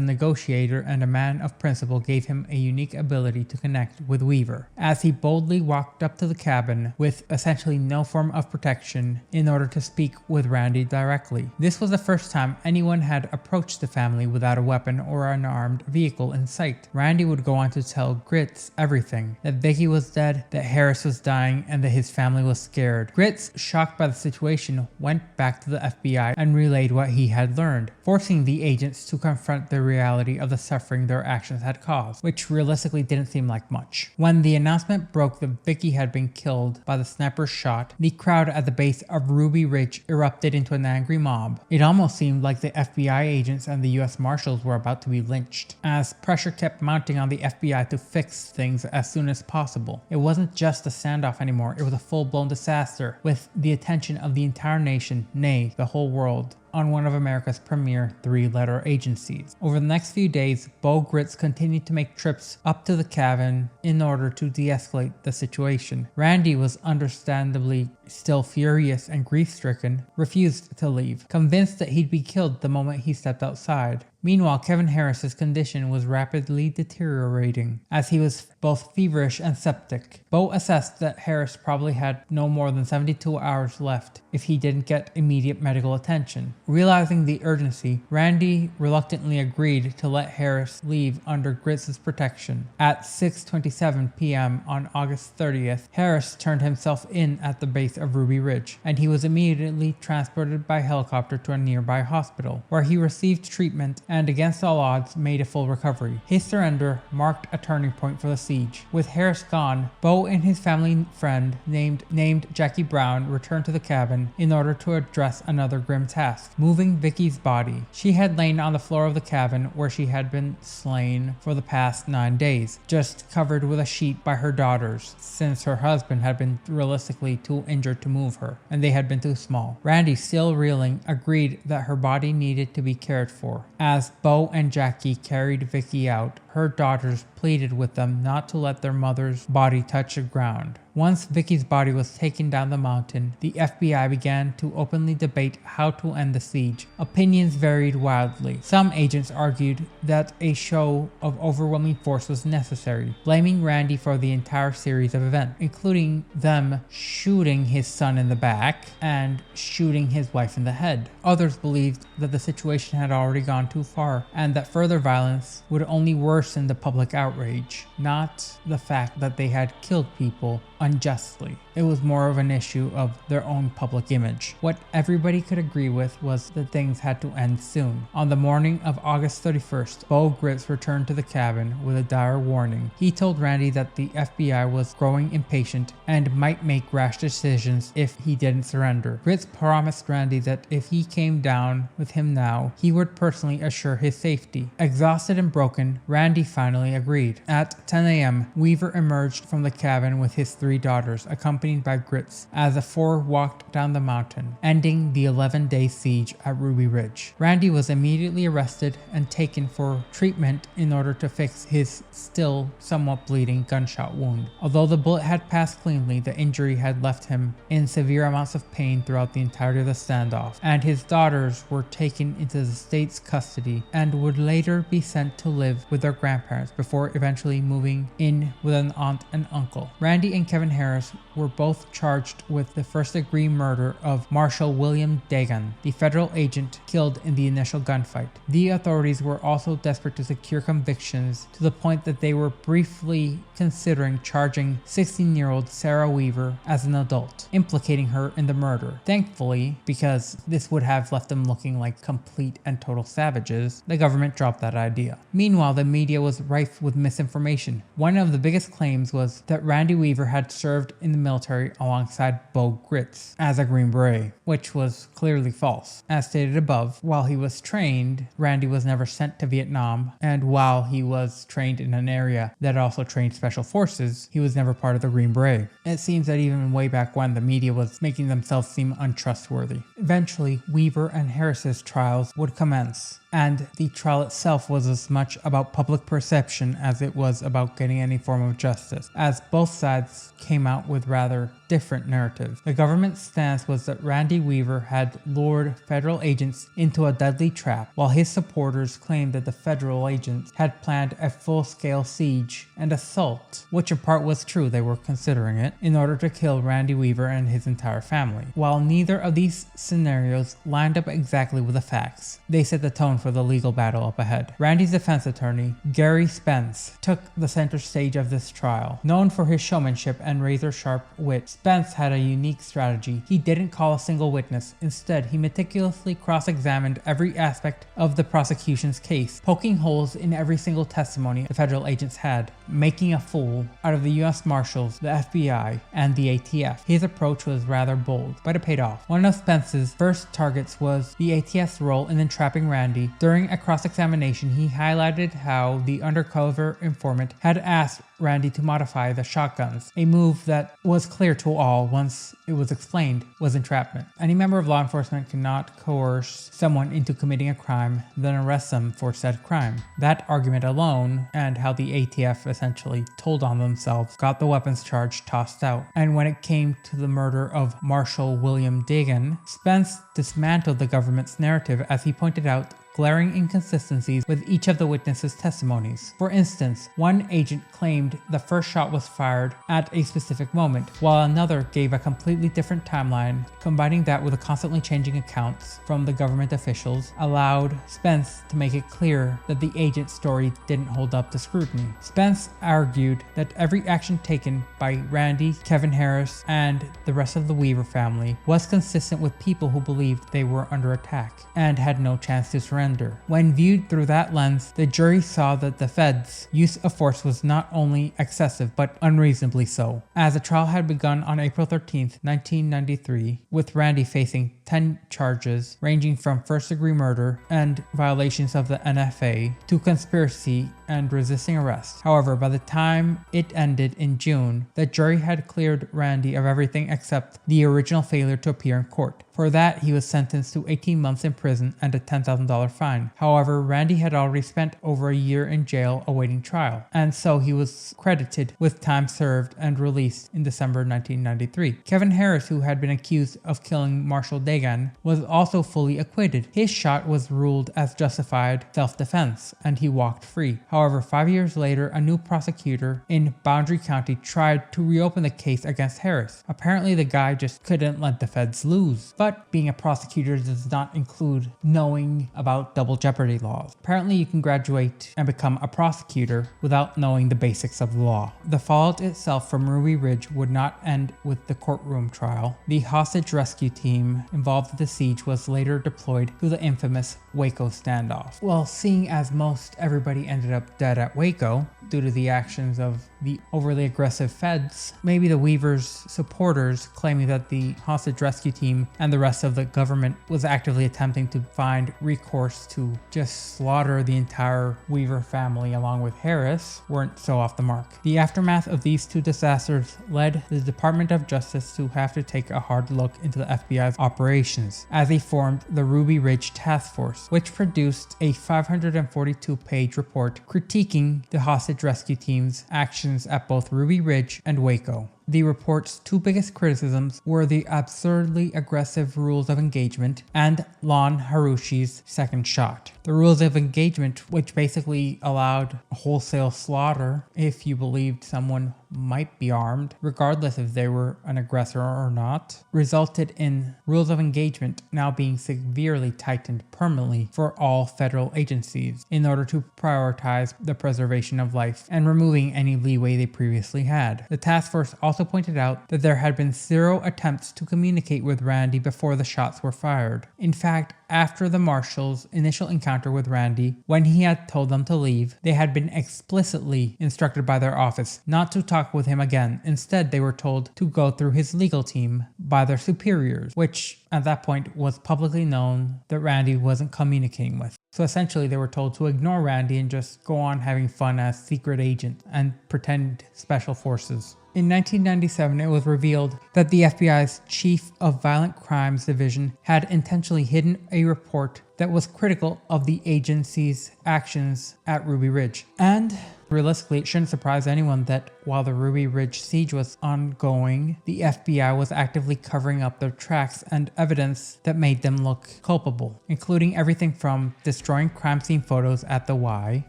negotiator and a man of principle gave him a unique ability to connect with Weaver, as he boldly walked up to the cabin with essentially no form of protection in order to speak with Randy directly. This was the first time anyone had approached the family without a weapon or an armed vehicle in sight. Randy would go on to tell Gritz everything, that Vicki was dead, that Harris was dying, and that his family was scared. Gritz, shocked by the situation, went back to the FBI and relayed what he had learned, forcing the agents to confront the reality of the suffering their actions had caused, which realistically didn't seem like much. When the announcement broke that Vicki had been killed by the sniper's shot, the crowd at the base of Ruby Ridge erupted into an angry mob. It almost seemed like the FBI agents and the US Marshals were about to be lynched, as pressure kept mounting on the FBI to fix things as soon as possible. It wasn't just a standoff anymore, it was a full-blown disaster, with the attention of the entire nation, nay, the whole world, on one of America's premier three-letter agencies. Over the next few days, Bo Gritz continued to make trips up to the cabin in order to de-escalate the situation. Randy was understandably still furious and grief-stricken, refused to leave, convinced that he'd be killed the moment he stepped outside. Meanwhile, Kevin Harris's condition was rapidly deteriorating, as he was both feverish and septic. Bo assessed that Harris probably had no more than 72 hours left if he didn't get immediate medical attention. Realizing the urgency, Randy reluctantly agreed to let Harris leave under Gritz's protection. At 6:27 p.m. on August 30th, Harris turned himself in at the base of Ruby Ridge, and he was immediately transported by helicopter to a nearby hospital, where he received treatment and against all odds made a full recovery. His surrender marked a turning point for the siege. With Harris gone, Bo and his family friend named Jackie Brown returned to the cabin in order to address another grim task, moving Vicki's body. She had lain on the floor of the cabin where she had been slain for the past 9 days, just covered with a sheet by her daughters, since her husband had been realistically too injured to move her, and they had been too small. Randy, still reeling, agreed that her body needed to be cared for. As Bo and Jackie carried Vicki out, her daughters pleaded with them not to let their mother's body touch the ground. Once Vicki's body was taken down the mountain, the FBI began to openly debate how to end the siege. Opinions varied wildly. Some agents argued that a show of overwhelming force was necessary, blaming Randy for the entire series of events, including them shooting his son in the back and shooting his wife in the head. Others believed that the situation had already gone too far and that further violence would only worsen the public outrage, not the fact that they had killed people unjustly. It was more of an issue of their own public image. What everybody could agree with was that things had to end soon. On the morning of August 31st, Bo Gritz returned to the cabin with a dire warning. He told Randy that the FBI was growing impatient and might make rash decisions if he didn't surrender. Gritz promised Randy that if he came down with him now, he would personally assure his safety. Exhausted and broken, Randy finally agreed. At 10 a.m., Weaver emerged from the cabin with his 3 daughters, accompanied by Gritz, as the 4 walked down the mountain, ending the 11-day siege at Ruby Ridge. Randy was immediately arrested and taken for treatment in order to fix his still somewhat bleeding gunshot wound. Although the bullet had passed cleanly, the injury had left him in severe amounts of pain throughout the entirety of the standoff, and his daughters were taken into the state's custody and would later be sent to live with their grandparents before eventually moving in with an aunt and uncle. Randy and Kevin Harris were both charged with the first-degree murder of Marshal William Degan, the federal agent killed in the initial gunfight. The authorities were also desperate to secure convictions to the point that they were briefly considering charging 16-year-old Sarah Weaver as an adult, implicating her in the murder. Thankfully, because this would have left them looking like complete and total savages, the government dropped that idea. Meanwhile, the media was rife with misinformation. One of the biggest claims was that Randy Weaver had served in the military alongside Bo Gritz as a Green Beret, which was clearly false. As stated above, while he was trained, Randy was never sent to Vietnam, and while he was trained in an area that also trained special forces, he was never part of the Green Beret. It seems that even way back when, the media was making themselves seem untrustworthy. Eventually, Weaver and Harris's trials would commence, and the trial itself was as much about public perception as it was about getting any form of justice, as both sides came out with rather different narratives. The government's stance was that Randy Weaver had lured federal agents into a deadly trap, while his supporters claimed that the federal agents had planned a full-scale siege and assault, which in part was true, they were considering it, in order to kill Randy Weaver and his entire family. While neither of these scenarios lined up exactly with the facts, they set the tone for the legal battle up ahead. Randy's defense attorney, Gary Spence, took the center stage of this trial. Known for his showmanship and razor-sharp wit, Spence had a unique strategy. He didn't call a single witness. Instead, he meticulously cross-examined every aspect of the prosecution's case, poking holes in every single testimony the federal agents had, making a fool out of the U.S. Marshals, the FBI, and the ATF. His approach was rather bold, but it paid off. One of Spence's first targets was the ATF's role in entrapping Randy. During a cross-examination, he highlighted how the undercover informant had asked Randy to modify the shotguns, a move that was clear to all once it was explained was entrapment. Any member of law enforcement cannot coerce someone into committing a crime, then arrest them for said crime. That argument alone, and how the ATF essentially told on themselves, got the weapons charge tossed out. And when it came to the murder of Marshal William Degan, Spence dismantled the government's narrative as he pointed out glaring inconsistencies with each of the witnesses' testimonies. For instance, one agent claimed the first shot was fired at a specific moment, while another gave a completely different timeline. Combining that with the constantly changing accounts from the government officials allowed Spence to make it clear that the agent's story didn't hold up to scrutiny. Spence argued that every action taken by Randy, Kevin Harris, and the rest of the Weaver family was consistent with people who believed they were under attack and had no chance to surrender. When viewed through that lens, the jury saw that the feds' use of force was not only excessive, but unreasonably so. As the trial had begun on April 13, 1993, with Randy facing 10 charges ranging from first-degree murder and violations of the NFA to conspiracy and resisting arrest. However, by the time it ended in June, the jury had cleared Randy of everything except the original failure to appear in court. For that, he was sentenced to 18 months in prison and a $10,000 fine. However, Randy had already spent over a year in jail awaiting trial, and so he was credited with time served and released in December 1993. Kevin Harris, who had been accused of killing Marshal Degan, was also fully acquitted. His shot was ruled as justified self-defense, and he walked free. However, 5 years later, a new prosecutor in Boundary County tried to reopen the case against Harris. Apparently, the guy just couldn't let the feds lose. But being a prosecutor does not include knowing about double jeopardy laws. Apparently, you can graduate and become a prosecutor without knowing the basics of the law. The fallout itself from Ruby Ridge would not end with the courtroom trial. The hostage rescue team involved in the siege was later deployed to the infamous Waco standoff. Well, seeing as most everybody ended up dead at Waco due to the actions of the overly aggressive feds, maybe the Weavers' supporters claiming that the hostage rescue team and the rest of the government was actively attempting to find recourse to just slaughter the entire Weaver family along with Harris weren't so off the mark. The aftermath of these two disasters led the Department of Justice to have to take a hard look into the FBI's operations, as they formed the Ruby Ridge Task Force, which produced a 542-page report critiquing the hostage rescue team's actions at both Ruby Ridge and Waco. The report's two biggest criticisms were the absurdly aggressive rules of engagement and Lon Harushi's second shot. The rules of engagement, which basically allowed wholesale slaughter if you believed someone might be armed, regardless if they were an aggressor or not, resulted in rules of engagement now being severely tightened permanently for all federal agencies in order to prioritize the preservation of life and removing any leeway they previously had. The task force also also pointed out that there had been 0 attempts to communicate with Randy before the shots were fired. In fact, after the Marshal's initial encounter with Randy, when he had told them to leave, they had been explicitly instructed by their office not to talk with him again. Instead, they were told to go through his legal team by their superiors, which at that point was publicly known that Randy wasn't communicating with. So essentially, they were told to ignore Randy and just go on having fun as secret agents and pretend special forces. In 1997, it was revealed that the FBI's Chief of Violent Crimes Division had intentionally hidden a report that was critical of the agency's actions at Ruby Ridge. And realistically, it shouldn't surprise anyone that while the Ruby Ridge siege was ongoing, the FBI was actively covering up their tracks and evidence that made them look culpable, including everything from destroying crime scene photos at the Y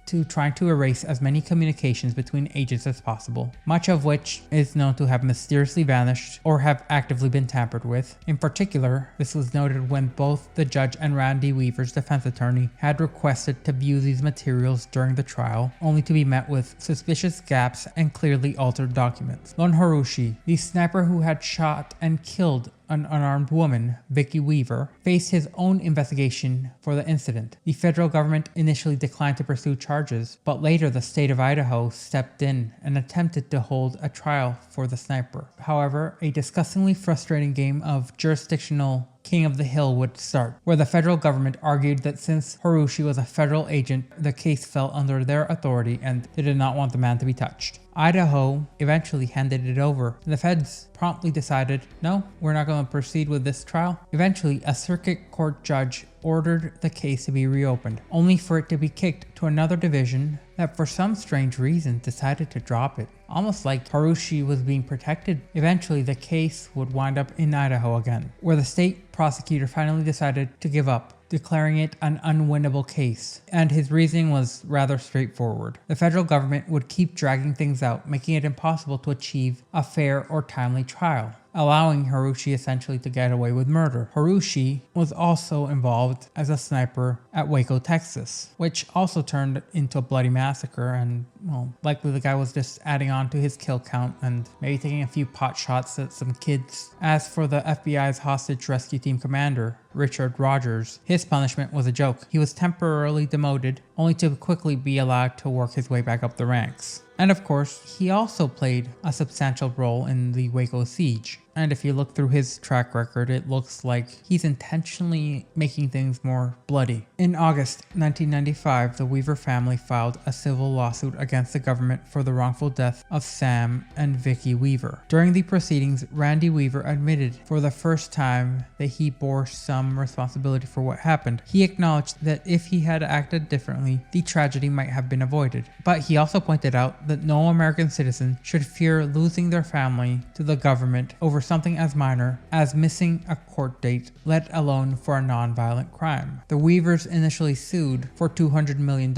to trying to erase as many communications between agents as possible, much of which is known to have mysteriously vanished or have actively been tampered with. In particular, this was noted when both the judge and Randy Weaver's defense attorney had requested to view these materials during the trial, only to be met with suspicious gaps and clearly altered documents. Lon Harushi, the sniper who had shot and killed an unarmed woman, Vicki Weaver, faced his own investigation for the incident. The federal government initially declined to pursue charges, but later the state of Idaho stepped in and attempted to hold a trial for the sniper. However, a disgustingly frustrating game of jurisdictional King of the Hill would start, where the federal government argued that since Harushi was a federal agent, the case fell under their authority and they did not want the man to be touched. Idaho eventually handed it over, and the feds promptly decided, no, we're not going to proceed with this trial. Eventually, a circuit court judge ordered the case to be reopened, only for it to be kicked to another division that for some strange reason decided to drop it. Almost like Harushi was being protected. Eventually, the case would wind up in Idaho again, where the state prosecutor finally decided to give up, declaring it an unwinnable case, and his reasoning was rather straightforward. The federal government would keep dragging things out, making it impossible to achieve a fair or timely trial, allowing Harushi essentially to get away with murder. Harushi was also involved as a sniper at Waco, Texas, which also turned into a bloody massacre, and well, likely the guy was just adding on to his kill count and maybe taking a few pot shots at some kids. As for the FBI's hostage rescue team commander, Richard Rogers, his punishment was a joke. He was temporarily demoted, only to quickly be allowed to work his way back up the ranks. And of course, he also played a substantial role in the Waco Siege. And if you look through his track record, it looks like he's intentionally making things more bloody. In August 1995, the Weaver family filed a civil lawsuit against the government for the wrongful death of Sam and Vicki Weaver. During the proceedings, Randy Weaver admitted for the first time that he bore some responsibility for what happened. He acknowledged that if he had acted differently, the tragedy might have been avoided. But he also pointed out that no American citizen should fear losing their family to the government over something as minor as missing a court date, let alone for a non-violent crime. The Weavers initially sued for $200 million.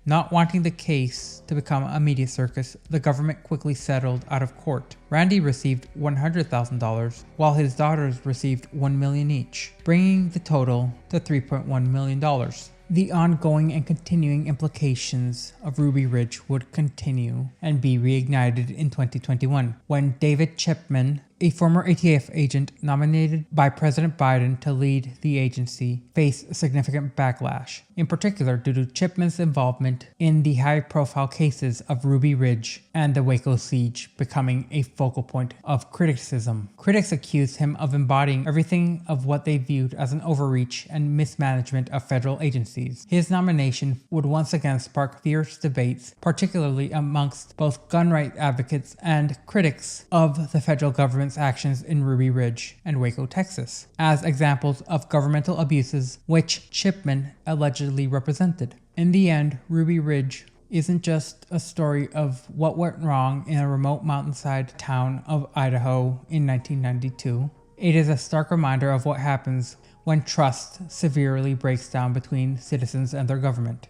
Not wanting the case to become a media circus, the government quickly settled out of court. Randy received $100,000, while his daughters received $1 million each, bringing the total to $3.1 million. The ongoing and continuing implications of Ruby Ridge would continue and be reignited in 2021 when David Chipman, a former ATF agent nominated by President Biden to lead the agency, faced significant backlash, in particular due to Chipman's involvement in the high-profile cases of Ruby Ridge and the Waco Siege becoming a focal point of criticism. Critics accused him of embodying everything of what they viewed as an overreach and mismanagement of federal agencies. His nomination would once again spark fierce debates, particularly amongst both gun rights advocates and critics of the federal government's actions in Ruby Ridge and Waco, Texas, as examples of governmental abuses which Chipman allegedly represented. In the end, Ruby Ridge isn't just a story of what went wrong in a remote mountainside town of Idaho in 1992. It is a stark reminder of what happens when trust severely breaks down between citizens and their government.